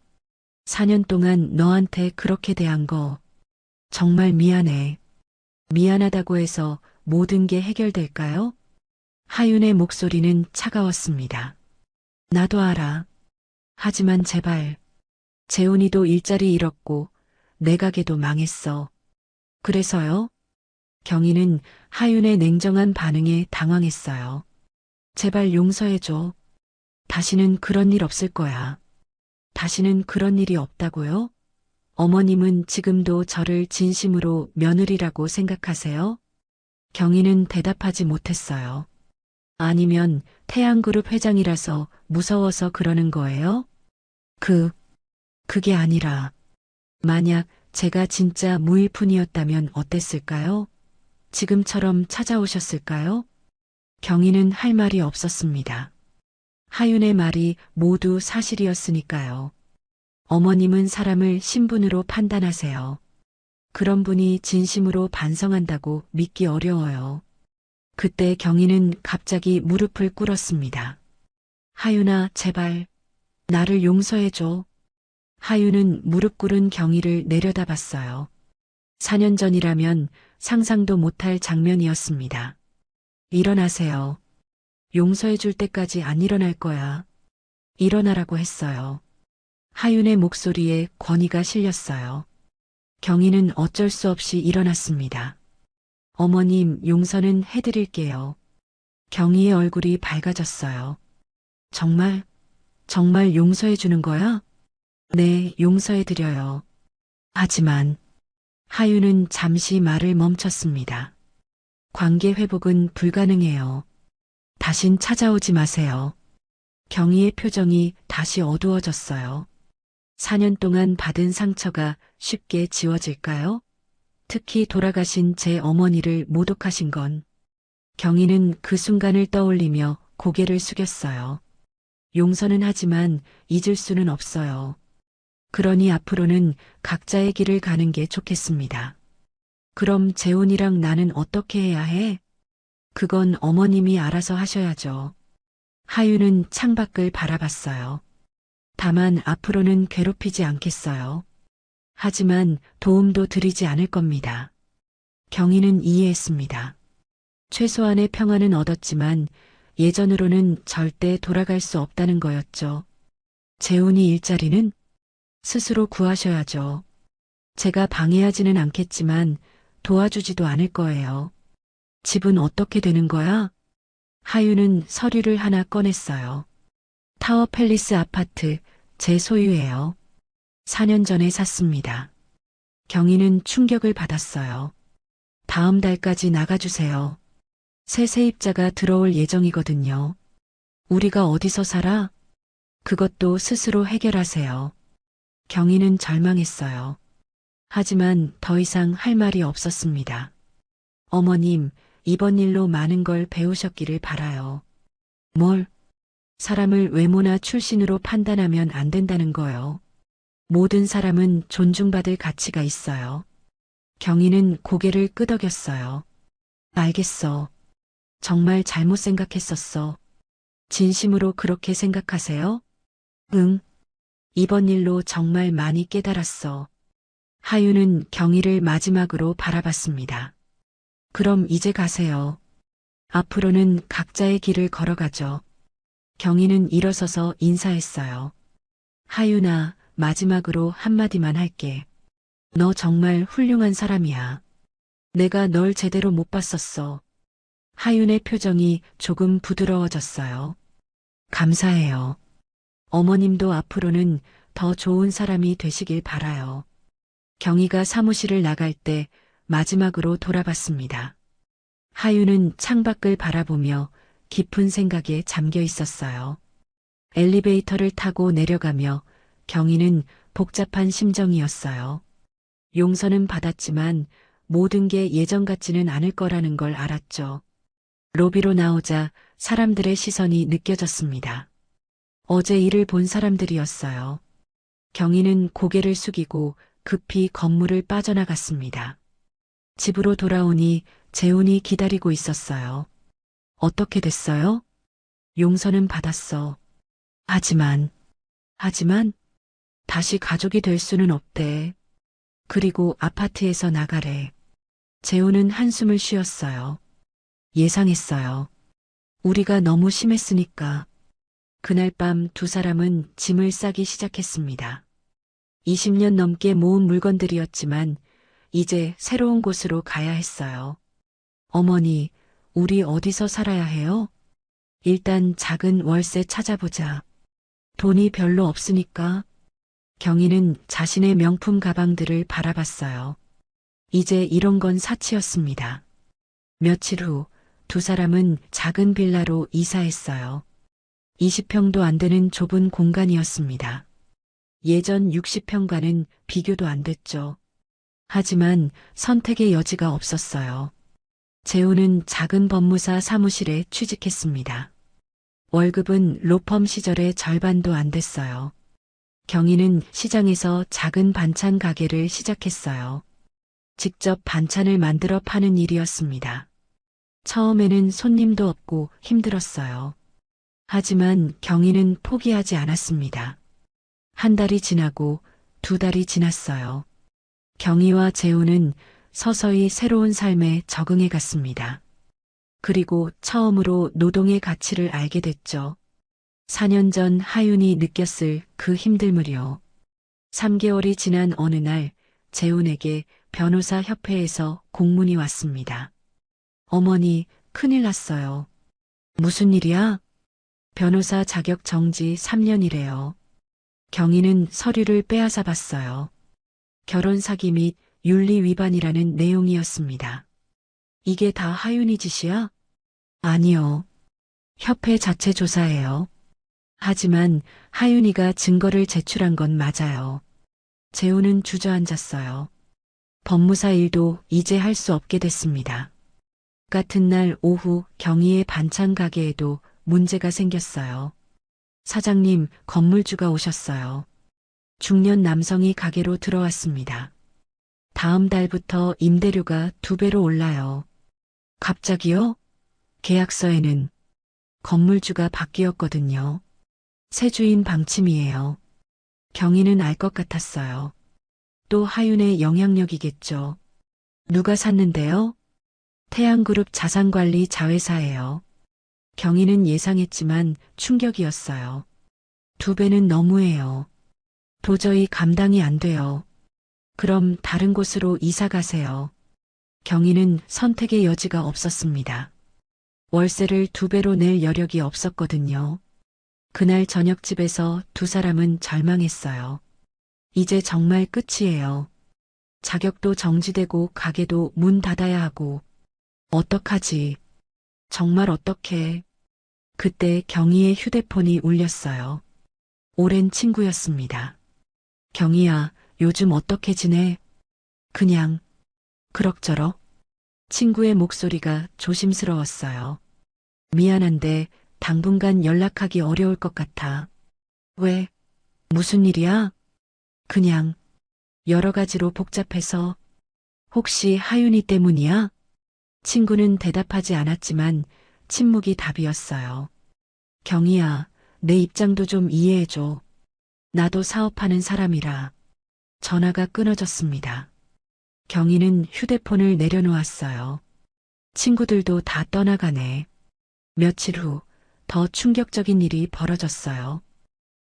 4년 동안 너한테 그렇게 대한 거 정말 미안해. 미안하다고 해서 모든 게 해결될까요? 하윤의 목소리는 차가웠습니다. 나도 알아. 하지만 제발. 재훈이도 일자리 잃었고 내 가게도 망했어. 그래서요? 경희는 하윤의 냉정한 반응에 당황했어요. 제발 용서해줘. 다시는 그런 일 없을 거야. 다시는 그런 일이 없다고요? 어머님은 지금도 저를 진심으로 며느리라고 생각하세요? 경희는 대답하지 못했어요. 아니면 태양그룹 회장이라서 무서워서 그러는 거예요? 그게 아니라, 만약 제가 진짜 무일푼이었다면 어땠을까요? 지금처럼 찾아오셨을까요? 경희는 할 말이 없었습니다. 하윤의 말이 모두 사실이었으니까요. 어머님은 사람을 신분으로 판단하세요. 그런 분이 진심으로 반성한다고 믿기 어려워요. 그때 경희는 갑자기 무릎을 꿇었습니다. 하윤아, 제발, 나를 용서해줘. 하윤은 무릎 꿇은 경희를 내려다봤어요. 4년 전이라면 상상도 못할 장면이었습니다. 일어나세요. 용서해줄 때까지 안 일어날 거야. 일어나라고 했어요. 하윤의 목소리에 권위가 실렸어요. 경희는 어쩔 수 없이 일어났습니다. 어머님, 용서는 해드릴게요. 경희의 얼굴이 밝아졌어요. 정말 용서해 주는 거야? 네, 용서해 드려요. 하지만 하윤은 잠시 말을 멈췄습니다. 관계 회복은 불가능해요. 다신 찾아오지 마세요. 경희의 표정이 다시 어두워졌어요. 4년 동안 받은 상처가 쉽게 지워질까요? 특히 돌아가신 제 어머니를 모독하신 건. 경희는 그 순간을 떠올리며 고개를 숙였어요. 용서는 하지만 잊을 수는 없어요. 그러니 앞으로는 각자의 길을 가는 게 좋겠습니다. 그럼 재훈이랑 나는 어떻게 해야 해? 그건 어머님이 알아서 하셔야죠. 하윤은 창밖을 바라봤어요. 다만 앞으로는 괴롭히지 않겠어요. 하지만 도움도 드리지 않을 겁니다. 경희는 이해했습니다. 최소한의 평화는 얻었지만 예전으로는 절대 돌아갈 수 없다는 거였죠. 재훈이 일자리는 스스로 구하셔야죠. 제가 방해하지는 않겠지만 도와주지도 않을 거예요. 집은 어떻게 되는 거야? 하윤은 서류를 하나 꺼냈어요. 타워 팰리스 아파트, 제 소유예요. 4년 전에 샀습니다. 경희는 충격을 받았어요. 다음 달까지 나가주세요. 새 세입자가 들어올 예정이거든요. 우리가 어디서 살아? 그것도 스스로 해결하세요. 경희는 절망했어요. 하지만 더 이상 할 말이 없었습니다. 어머님, 이번 일로 많은 걸 배우셨기를 바라요. 뭘? 사람을 외모나 출신으로 판단하면 안 된다는 거요. 모든 사람은 존중받을 가치가 있어요. 경희는 고개를 끄덕였어요. 알겠어. 정말 잘못 생각했었어. 진심으로 그렇게 생각하세요? 응. 이번 일로 정말 많이 깨달았어. 하윤은 경희를 마지막으로 바라봤습니다. 그럼 이제 가세요. 앞으로는 각자의 길을 걸어가죠. 경희는 일어서서 인사했어요. 하윤아, 마지막으로 한마디만 할게. 너 정말 훌륭한 사람이야. 내가 널 제대로 못 봤었어. 하윤의 표정이 조금 부드러워졌어요. 감사해요. 어머님도 앞으로는 더 좋은 사람이 되시길 바라요. 경희가 사무실을 나갈 때 마지막으로 돌아봤습니다. 하윤은 창밖을 바라보며 깊은 생각에 잠겨 있었어요. 엘리베이터를 타고 내려가며 경희는 복잡한 심정이었어요. 용서는 받았지만 모든 게 예전 같지는 않을 거라는 걸 알았죠. 로비로 나오자 사람들의 시선이 느껴졌습니다. 어제 일을 본 사람들이었어요. 경희는 고개를 숙이고 급히 건물을 빠져나갔습니다. 집으로 돌아오니 재훈이 기다리고 있었어요. 어떻게 됐어요? 용서는 받았어. 하지만 다시 가족이 될 수는 없대. 그리고 아파트에서 나가래. 재훈은 한숨을 쉬었어요. 예상했어요. 우리가 너무 심했으니까. 그날 밤 두 사람은 짐을 싸기 시작했습니다. 20년 넘게 모은 물건들이었지만 이제 새로운 곳으로 가야 했어요. 어머니, 우리 어디서 살아야 해요? 일단 작은 월세 찾아보자. 돈이 별로 없으니까. 경희는 자신의 명품 가방들을 바라봤어요. 이제 이런 건 사치였습니다. 며칠 후 두 사람은 작은 빌라로 이사했어요. 20평도 안 되는 좁은 공간이었습니다. 예전 60평과는 비교도 안 됐죠. 하지만 선택의 여지가 없었어요. 재훈은 작은 법무사 사무실에 취직했습니다. 월급은 로펌 시절의 절반도 안 됐어요. 경희는 시장에서 작은 반찬 가게를 시작했어요. 직접 반찬을 만들어 파는 일이었습니다. 처음에는 손님도 없고 힘들었어요. 하지만 경희는 포기하지 않았습니다. 한 달이 지나고 두 달이 지났어요. 경희와 재훈은 서서히 새로운 삶에 적응해 갔습니다. 그리고 처음으로 노동의 가치를 알게 됐죠. 4년 전 하윤이 느꼈을 그 힘듦을요. 3개월이 지난 어느 날 재훈에게 변호사 협회에서 공문이 왔습니다. 어머니, 큰일 났어요. 무슨 일이야? 변호사 자격 정지 3년이래요. 경희는 서류를 빼앗아 봤어요. 결혼 사기 및 윤리 위반이라는 내용이었습니다. 이게 다 하윤이 짓이야? 아니요. 협회 자체 조사예요. 하지만 하윤이가 증거를 제출한 건 맞아요. 재훈은 주저앉았어요. 법무사 일도 이제 할 수 없게 됐습니다. 같은 날 오후 경희의 반찬 가게에도 문제가 생겼어요. 사장님, 건물주가 오셨어요. 중년 남성이 가게로 들어왔습니다. 다음 달부터 임대료가 2배로 올라요. 갑자기요? 계약서에는 건물주가 바뀌었거든요. 새 주인 방침이에요. 경희는 알 것 같았어요. 또 하윤의 영향력이겠죠. 누가 샀는데요? 태양그룹 자산관리 자회사예요. 경희는 예상했지만 충격이었어요. 2배는 너무해요. 도저히 감당이 안 돼요. 그럼 다른 곳으로 이사 가세요. 경희는 선택의 여지가 없었습니다. 월세를 2배로 낼 여력이 없었거든요. 그날 저녁집에서 두 사람은 절망했어요. 이제 정말 끝이에요. 자격도 정지되고 가게도 문 닫아야 하고. 어떡하지? 정말 어떡해. 그때 경희의 휴대폰이 울렸어요. 오랜 친구였습니다. 경희야, 요즘 어떻게 지내? 그냥 그럭저럭. 친구의 목소리가 조심스러웠어요. 미안한데 당분간 연락하기 어려울 것 같아. 왜? 무슨 일이야? 그냥 여러 가지로 복잡해서. 혹시 하윤이 때문이야? 친구는 대답하지 않았지만 침묵이 답이었어요. 경희야, 내 입장도 좀 이해해줘. 나도 사업하는 사람이라. 전화가 끊어졌습니다. 경희는 휴대폰을 내려놓았어요. 친구들도 다 떠나가네. 며칠 후 더 충격적인 일이 벌어졌어요.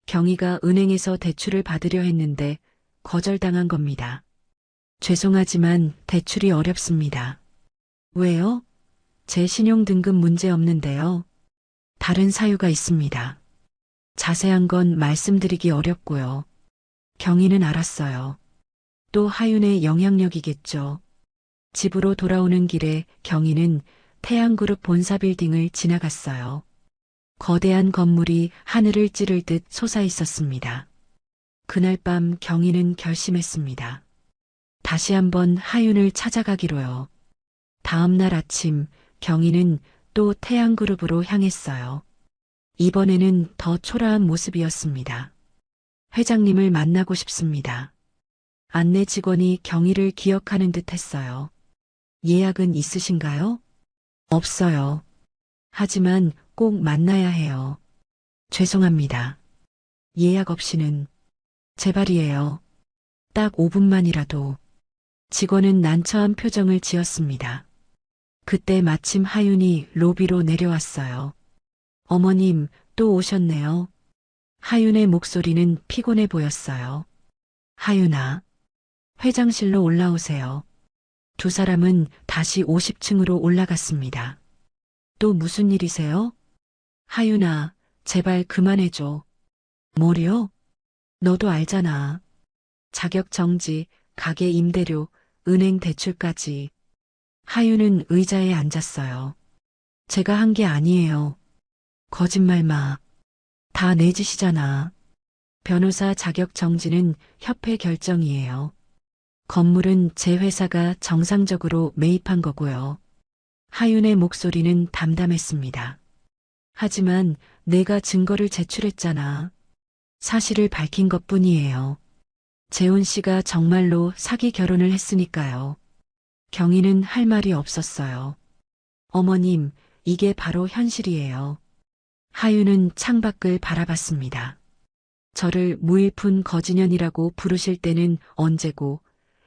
경희가 은행에서 대출을 받으려 했는데 거절당한 겁니다. 죄송하지만 대출이 어렵습니다. 왜요? 제 신용등급 문제 없는데요. 다른 사유가 있습니다. 자세한 건 말씀드리기 어렵고요. 경희는 알았어요. 또 하윤의 영향력이겠죠. 집으로 돌아오는 길에 경희는 태양그룹 본사 빌딩을 지나갔어요. 거대한 건물이 하늘을 찌를 듯 솟아 있었습니다. 그날 밤 경희는 결심했습니다. 다시 한번 하윤을 찾아가기로요. 다음 날 아침 경희는 또 태양그룹으로 향했어요. 이번에는 더 초라한 모습이었습니다. 회장님을 만나고 싶습니다. 안내 직원이 경희를 기억하는 듯 했어요. 예약은 있으신가요? 없어요. 하지만 꼭 만나야 해요. 죄송합니다. 예약 없이는 제발이에요. 딱 5분만이라도. 직원은 난처한 표정을 지었습니다. 그때 마침 하윤이 로비로 내려왔어요. 어머님, 또 오셨네요. 하윤의 목소리는 피곤해 보였어요. 하윤아, 회장실로 올라오세요. 두 사람은 다시 50층으로 올라갔습니다. 또 무슨 일이세요? 하윤아, 제발 그만해줘. 뭐요? 너도 알잖아. 자격 정지, 가게 임대료, 은행 대출까지. 하윤은 의자에 앉았어요. 제가 한 게 아니에요. 거짓말 마. 다 내 짓이잖아. 변호사 자격 정지는 협회 결정이에요. 건물은 제 회사가 정상적으로 매입한 거고요. 하윤의 목소리는 담담했습니다. 하지만 내가 증거를 제출했잖아. 사실을 밝힌 것뿐이에요. 재훈 씨가 정말로 사기 결혼을 했으니까요. 경희는 할 말이 없었어요. 어머님, 이게 바로 현실이에요. 하윤은 창밖을 바라봤습니다. 저를 무일푼 거지년이라고 부르실 때는 언제고,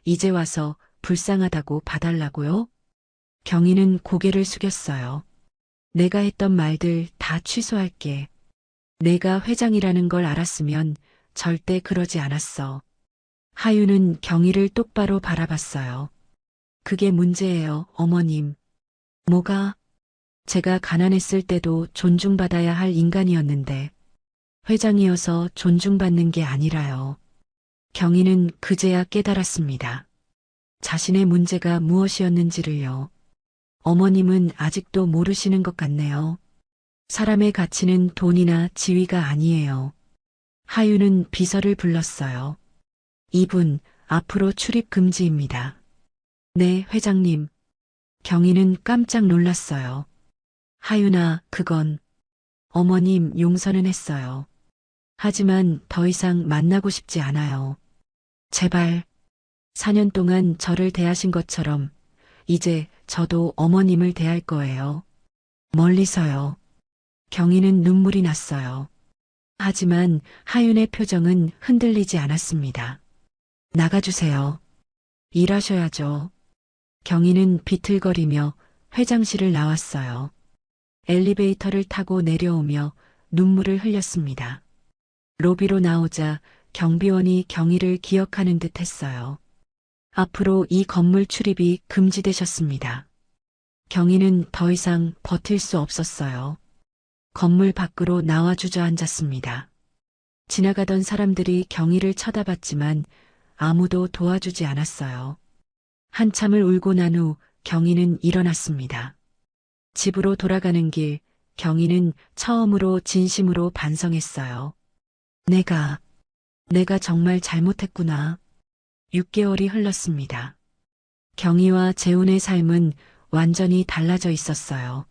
이제 와서 불쌍하다고 봐달라고요? 경희는 고개를 숙였어요. 내가 했던 말들 다 취소할게. 내가 회장이라는 걸 알았으면 절대 그러지 않았어. 하윤은 경희를 똑바로 바라봤어요. 그게 문제예요, 어머님. 뭐가? 제가 가난했을 때도 존중받아야 할 인간이었는데 회장이어서 존중받는 게 아니라요. 경희는 그제야 깨달았습니다. 자신의 문제가 무엇이었는지를요. 어머님은 아직도 모르시는 것 같네요. 사람의 가치는 돈이나 지위가 아니에요. 하윤은 비서를 불렀어요. 이분, 앞으로 출입 금지입니다. 네, 회장님. 경희는 깜짝 놀랐어요. 하윤아, 그건. 어머님 용서는 했어요. 하지만 더 이상 만나고 싶지 않아요. 제발. 4년 동안 저를 대하신 것처럼 이제 저도 어머님을 대할 거예요. 멀리서요. 경희는 눈물이 났어요. 하지만 하윤의 표정은 흔들리지 않았습니다. 나가주세요. 일하셔야죠. 경희는 비틀거리며 회장실을 나왔어요. 엘리베이터를 타고 내려오며 눈물을 흘렸습니다. 로비로 나오자 경비원이 경희를 기억하는 듯 했어요. 앞으로 이 건물 출입이 금지되셨습니다. 경희는 더 이상 버틸 수 없었어요. 건물 밖으로 나와 주저앉았습니다. 지나가던 사람들이 경희를 쳐다봤지만 아무도 도와주지 않았어요. 한참을 울고 난 후 경희는 일어났습니다. 집으로 돌아가는 길, 경희는 처음으로 진심으로 반성했어요. 내가 정말 잘못했구나. 6개월이 흘렀습니다. 경희와 재훈의 삶은 완전히 달라져 있었어요.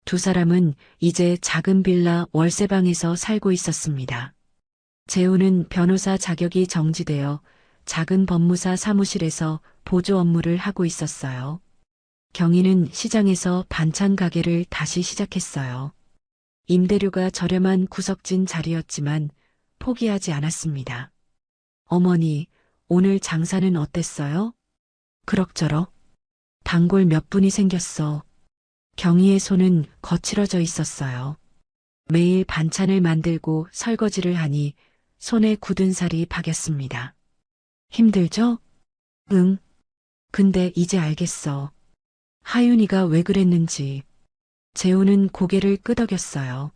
두 사람은 이제 작은 빌라 월세방에서 살고 있었습니다. 재훈은 변호사 자격이 정지되어 작은 법무사 사무실에서 보조 업무를 하고 있었어요. 경희는 시장에서 반찬 가게를 다시 시작했어요. 임대료가 저렴한 구석진 자리였지만 포기하지 않았습니다. 어머니, 오늘 장사는 어땠어요? 그럭저럭. 단골 몇 분이 생겼어. 경희의 손은 거칠어져 있었어요. 매일 반찬을 만들고 설거지를 하니 손에 굳은 살이 박였습니다. 힘들죠? 응. 근데 이제 알겠어. 하윤이가 왜 그랬는지. 재훈은 고개를 끄덕였어요.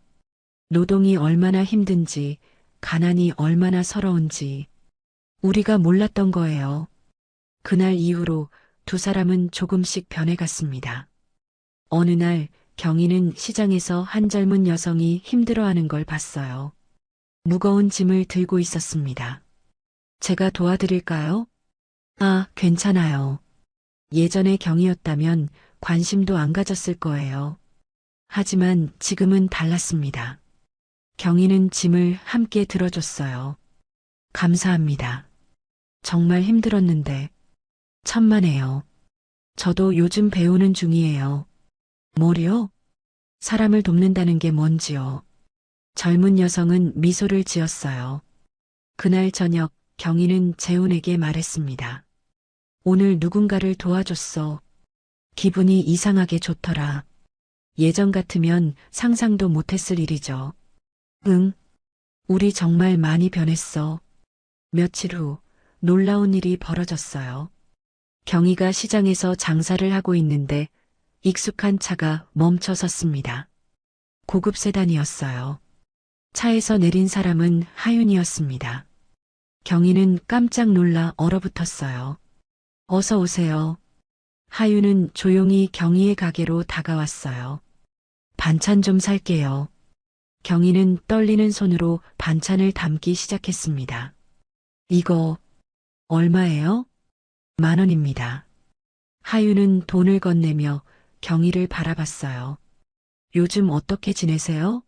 노동이 얼마나 힘든지, 가난이 얼마나 서러운지. 우리가 몰랐던 거예요. 그날 이후로 두 사람은 조금씩 변해갔습니다. 어느 날 경희는 시장에서 한 젊은 여성이 힘들어하는 걸 봤어요. 무거운 짐을 들고 있었습니다. 제가 도와드릴까요? 아, 괜찮아요. 예전에 경희였다면 관심도 안 가졌을 거예요. 하지만 지금은 달랐습니다. 경희는 짐을 함께 들어줬어요. 감사합니다. 정말 힘들었는데 천만에요. 저도 요즘 배우는 중이에요. 뭐요? 사람을 돕는다는 게 뭔지요? 젊은 여성은 미소를 지었어요. 그날 저녁 경희는 재훈에게 말했습니다. 오늘 누군가를 도와줬어. 기분이 이상하게 좋더라. 예전 같으면 상상도 못했을 일이죠. 응, 우리 정말 많이 변했어. 며칠 후 놀라운 일이 벌어졌어요. 경희가 시장에서 장사를 하고 있는데 익숙한 차가 멈춰 섰습니다. 고급 세단이었어요. 차에서 내린 사람은 하윤이었습니다. 경희는 깜짝 놀라 얼어붙었어요. 어서 오세요. 하윤은 조용히 경희의 가게로 다가왔어요. 반찬 좀 살게요. 경희는 떨리는 손으로 반찬을 담기 시작했습니다. 이거 얼마예요? 10,000원입니다. 하윤은 돈을 건네며 경희를 바라봤어요. 요즘 어떻게 지내세요?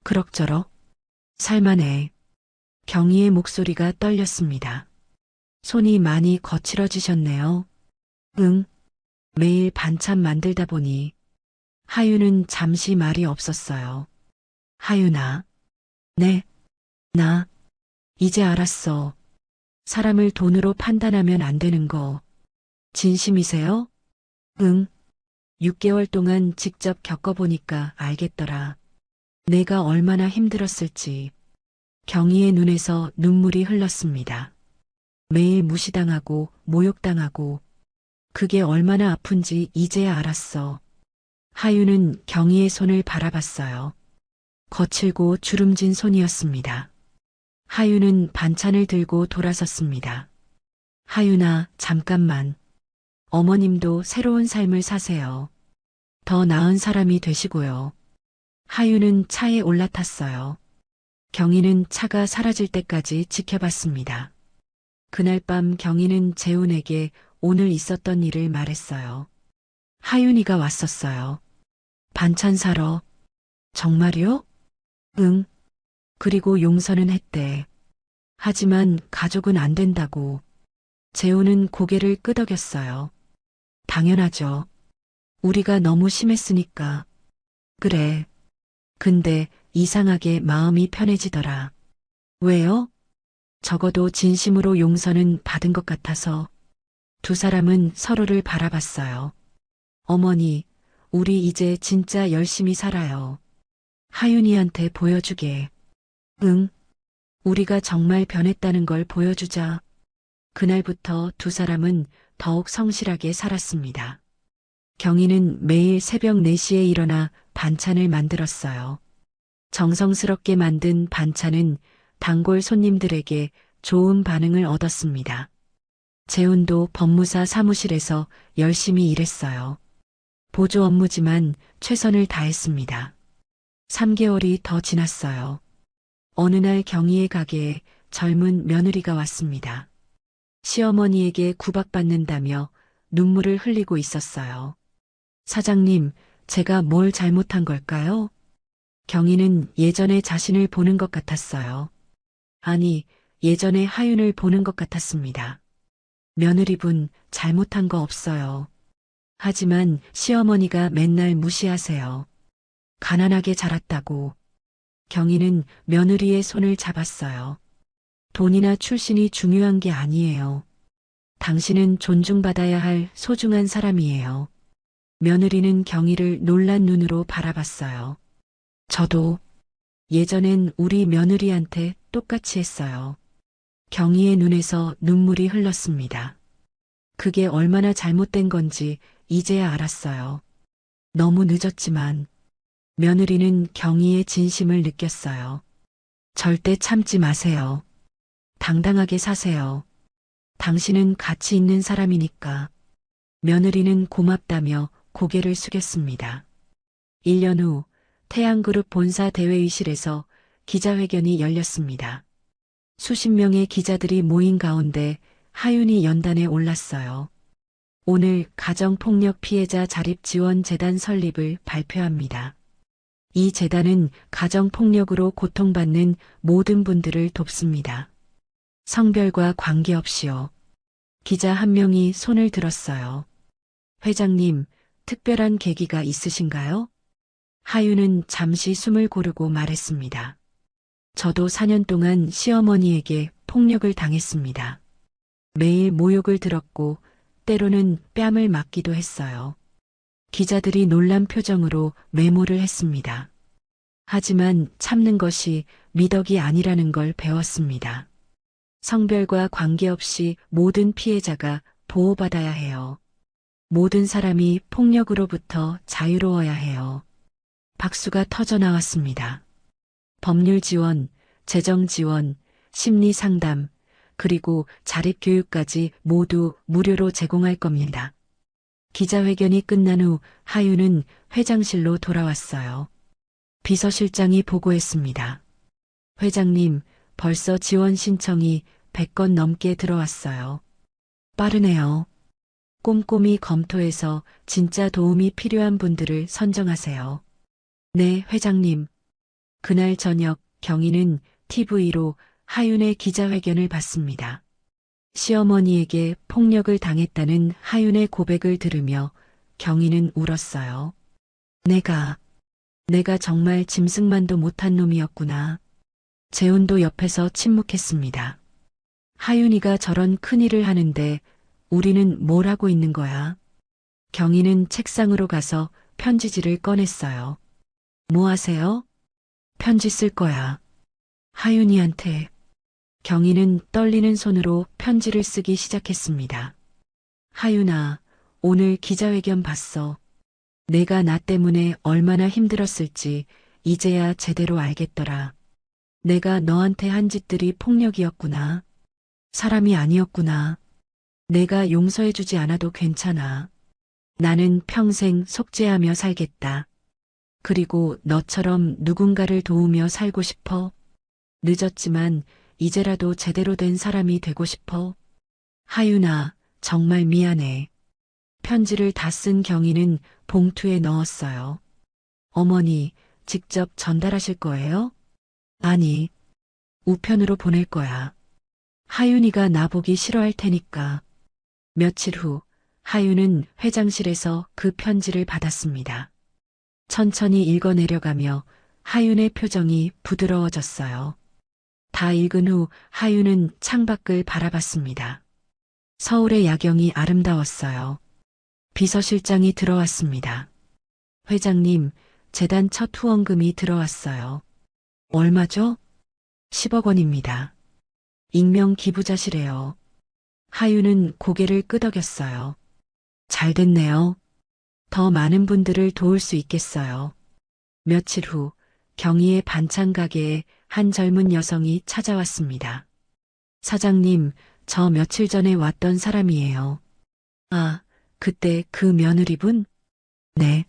그럭저럭. 살만해. 경희의 목소리가 떨렸습니다. 손이 많이 거칠어지셨네요. 응. 매일 반찬 만들다 보니. 하윤은 잠시 말이 없었어요. 하윤아. 네. 나. 이제 알았어. 사람을 돈으로 판단하면 안 되는 거. 진심이세요? 응. 6개월 동안 직접 겪어보니까 알겠더라. 내가 얼마나 힘들었을지. 경희의 눈에서 눈물이 흘렀습니다. 매일 무시당하고 모욕당하고 그게 얼마나 아픈지 이제야 알았어. 하윤은 경희의 손을 바라봤어요. 거칠고 주름진 손이었습니다. 하윤은 반찬을 들고 돌아섰습니다. 하윤아, 잠깐만. 어머님도 새로운 삶을 사세요. 더 나은 사람이 되시고요. 하윤은 차에 올라탔어요. 경희는 차가 사라질 때까지 지켜봤습니다. 그날 밤 경희는 재훈에게 오늘 있었던 일을 말했어요. 하윤이가 왔었어요. 반찬 사러. 정말요? 응. 그리고 용서는 했대. 하지만 가족은 안 된다고. 재훈은 고개를 끄덕였어요. 당연하죠. 우리가 너무 심했으니까. 그래. 근데 이상하게 마음이 편해지더라. 왜요? 적어도 진심으로 용서는 받은 것 같아서. 두 사람은 서로를 바라봤어요. 어머니, 우리 이제 진짜 열심히 살아요. 하윤이한테 보여주게. 응. 우리가 정말 변했다는 걸 보여주자. 그날부터 두 사람은 더욱 성실하게 살았습니다. 경희는 매일 새벽 4시에 일어나 반찬을 만들었어요. 정성스럽게 만든 반찬은 단골 손님들에게 좋은 반응을 얻었습니다. 재훈도 법무사 사무실에서 열심히 일했어요. 보조 업무지만 최선을 다했습니다. 3개월이 더 지났어요. 어느 날 경희의 가게에 젊은 며느리가 왔습니다. 시어머니에게 구박받는다며 눈물을 흘리고 있었어요. 사장님, 제가 뭘 잘못한 걸까요? 경희는 예전에 자신을 보는 것 같았어요. 아니, 예전에 하윤을 보는 것 같았습니다. 며느리분, 잘못한 거 없어요. 하지만 시어머니가 맨날 무시하세요. 가난하게 자랐다고. 경희는 며느리의 손을 잡았어요. 돈이나 출신이 중요한 게 아니에요. 당신은 존중받아야 할 소중한 사람이에요. 며느리는 경희를 놀란 눈으로 바라봤어요. 저도 예전엔 우리 며느리한테 똑같이 했어요. 경희의 눈에서 눈물이 흘렀습니다. 그게 얼마나 잘못된 건지 이제야 알았어요. 너무 늦었지만 며느리는 경희의 진심을 느꼈어요. 절대 참지 마세요. 당당하게 사세요. 당신은 가치 있는 사람이니까. 며느리는 고맙다며 고개를 숙였습니다. 1년 후 태양그룹 본사 대회의실에서 기자회견이 열렸습니다. 수십 명의 기자들이 모인 가운데 하윤이 연단에 올랐어요. 오늘 가정폭력 피해자 자립지원재단 설립을 발표합니다. 이 재단은 가정폭력으로 고통받는 모든 분들을 돕습니다. 성별과 관계없이요. 기자 한 명이 손을 들었어요. 회장님, 특별한 계기가 있으신가요? 하윤은 잠시 숨을 고르고 말했습니다. 저도 4년 동안 시어머니에게 폭력을 당했습니다. 매일 모욕을 들었고 때로는 뺨을 맞기도 했어요. 기자들이 놀란 표정으로 메모를 했습니다. 하지만 참는 것이 미덕이 아니라는 걸 배웠습니다. 성별과 관계없이 모든 피해자가 보호받아야 해요. 모든 사람이 폭력으로부터 자유로워야 해요. 박수가 터져 나왔습니다. 법률 지원, 재정 지원, 심리 상담, 그리고 자립교육까지 모두 무료로 제공할 겁니다. 기자회견이 끝난 후 하윤은 회장실로 돌아왔어요. 비서실장이 보고했습니다. 회장님, 벌써 지원 신청이 100건 넘게 들어왔어요. 빠르네요. 꼼꼼히 검토해서 진짜 도움이 필요한 분들을 선정하세요. 네, 회장님. 그날 저녁 경희는 TV로 하윤의 기자회견을 봤습니다. 시어머니에게 폭력을 당했다는 하윤의 고백을 들으며 경희는 울었어요. 내가 정말 짐승만도 못한 놈이었구나. 재훈도 옆에서 침묵했습니다. 하윤이가 저런 큰일을 하는데 우리는 뭘 하고 있는 거야? 경희는 책상으로 가서 편지지를 꺼냈어요. 뭐 하세요? 편지 쓸 거야. 하윤이한테. 경희는 떨리는 손으로 편지를 쓰기 시작했습니다. 하윤아, 오늘 기자회견 봤어. 내가 나 때문에 얼마나 힘들었을지 이제야 제대로 알겠더라. 내가 너한테 한 짓들이 폭력이었구나. 사람이 아니었구나. 내가 용서해주지 않아도 괜찮아. 나는 평생 속죄하며 살겠다. 그리고 너처럼 누군가를 도우며 살고 싶어. 늦었지만 이제라도 제대로 된 사람이 되고 싶어. 하윤아, 정말 미안해. 편지를 다 쓴 경희는 봉투에 넣었어요. 어머니, 직접 전달하실 거예요? 아니, 우편으로 보낼 거야. 하윤이가 나보기 싫어할 테니까. 며칠 후, 하윤은 회장실에서 그 편지를 받았습니다. 천천히 읽어내려가며 하윤의 표정이 부드러워졌어요. 다 읽은 후 하윤은 창밖을 바라봤습니다. 서울의 야경이 아름다웠어요. 비서실장이 들어왔습니다. 회장님, 재단 첫 후원금이 들어왔어요. 얼마죠? 10억 원입니다. 익명 기부자시래요. 하윤은 고개를 끄덕였어요. 잘 됐네요. 더 많은 분들을 도울 수 있겠어요. 며칠 후 경희의 반찬 가게에 한 젊은 여성이 찾아왔습니다. 사장님, 저 며칠 전에 왔던 사람이에요. 아, 그때 그 며느리분? 네.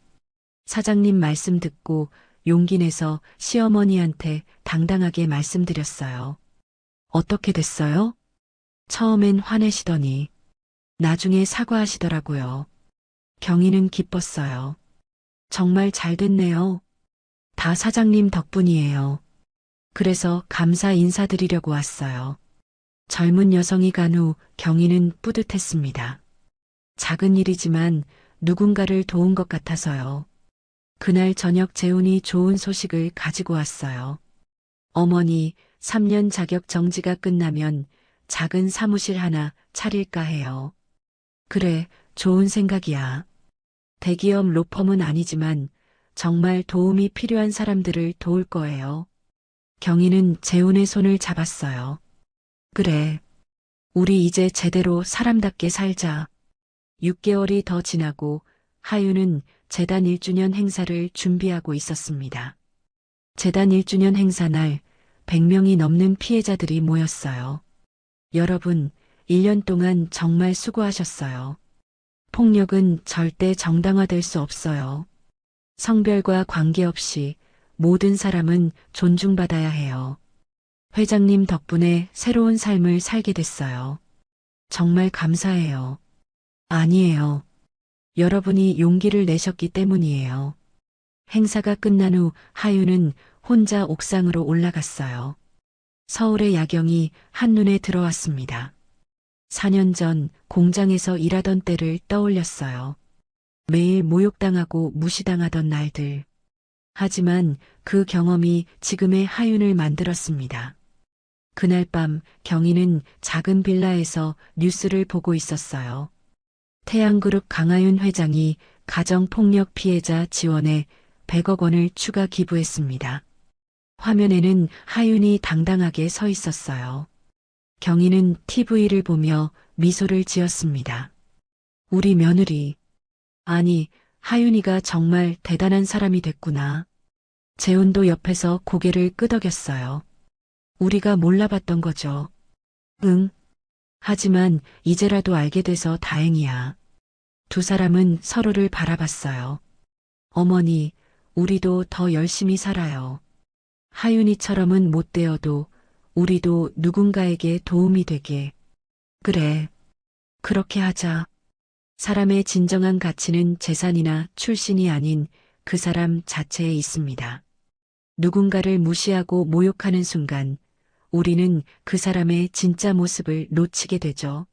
사장님 말씀 듣고 용기 내서 시어머니한테 당당하게 말씀드렸어요. 어떻게 됐어요? 처음엔 화내시더니 나중에 사과하시더라고요. 경희는 기뻤어요. 정말 잘 됐네요. 다 사장님 덕분이에요. 그래서 감사 인사드리려고 왔어요. 젊은 여성이 간 후 경희는 뿌듯했습니다. 작은 일이지만 누군가를 도운 것 같아서요. 그날 저녁 재훈이 좋은 소식을 가지고 왔어요. 어머니, 3년 자격 정지가 끝나면 작은 사무실 하나 차릴까 해요. 그래, 좋은 생각이야. 대기업 로펌은 아니지만 정말 도움이 필요한 사람들을 도울 거예요. 경희는 재훈의 손을 잡았어요. 그래, 우리 이제 제대로 사람답게 살자. 6개월이 더 지나고 하윤은 재단 1주년 행사를 준비하고 있었습니다. 재단 1주년 행사 날 100명이 넘는 피해자들이 모였어요. 여러분, 1년 동안 정말 수고하셨어요. 폭력은 절대 정당화될 수 없어요. 성별과 관계없이 모든 사람은 존중받아야 해요. 회장님 덕분에 새로운 삶을 살게 됐어요. 정말 감사해요. 아니에요. 여러분이 용기를 내셨기 때문이에요. 행사가 끝난 후 하윤은 혼자 옥상으로 올라갔어요. 서울의 야경이 한눈에 들어왔습니다. 4년 전 공장에서 일하던 때를 떠올렸어요. 매일 모욕당하고 무시당하던 날들. 하지만 그 경험이 지금의 하윤을 만들었습니다. 그날 밤 경희는 작은 빌라에서 뉴스를 보고 있었어요. 태양그룹 강하윤 회장이 가정폭력 피해자 지원에 100억 원을 추가 기부했습니다. 화면에는 하윤이 당당하게 서 있었어요. 경희는 TV를 보며 미소를 지었습니다. 우리 며느리. 아니, 하윤이가 정말 대단한 사람이 됐구나. 재훈도 옆에서 고개를 끄덕였어요. 우리가 몰라봤던 거죠. 응. 하지만 이제라도 알게 돼서 다행이야. 두 사람은 서로를 바라봤어요. 어머니, 우리도 더 열심히 살아요. 하윤이처럼은 못 되어도 우리도 누군가에게 도움이 되게. 그래. 그렇게 하자. 사람의 진정한 가치는 재산이나 출신이 아닌 그 사람 자체에 있습니다. 누군가를 무시하고 모욕하는 순간 우리는 그 사람의 진짜 모습을 놓치게 되죠.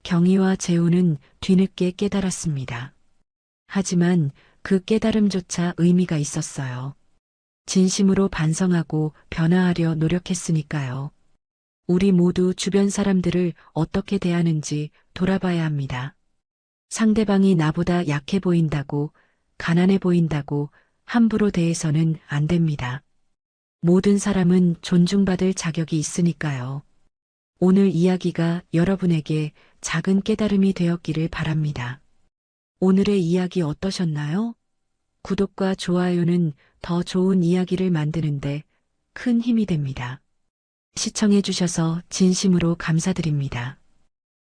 경희와 재훈은 뒤늦게 깨달았습니다. 하지만 그 깨달음조차 의미가 있었어요. 진심으로 반성하고 변화하려 노력했으니까요. 우리 모두 주변 사람들을 어떻게 대하는지 돌아봐야 합니다. 상대방이 나보다 약해 보인다고, 가난해 보인다고 함부로 대해서는 안 됩니다. 모든 사람은 존중받을 자격이 있으니까요. 오늘 이야기가 여러분에게 작은 깨달음이 되었기를 바랍니다. 오늘의 이야기 어떠셨나요? 구독과 좋아요는 더 좋은 이야기를 만드는데 큰 힘이 됩니다. 시청해 주셔서 진심으로 감사드립니다.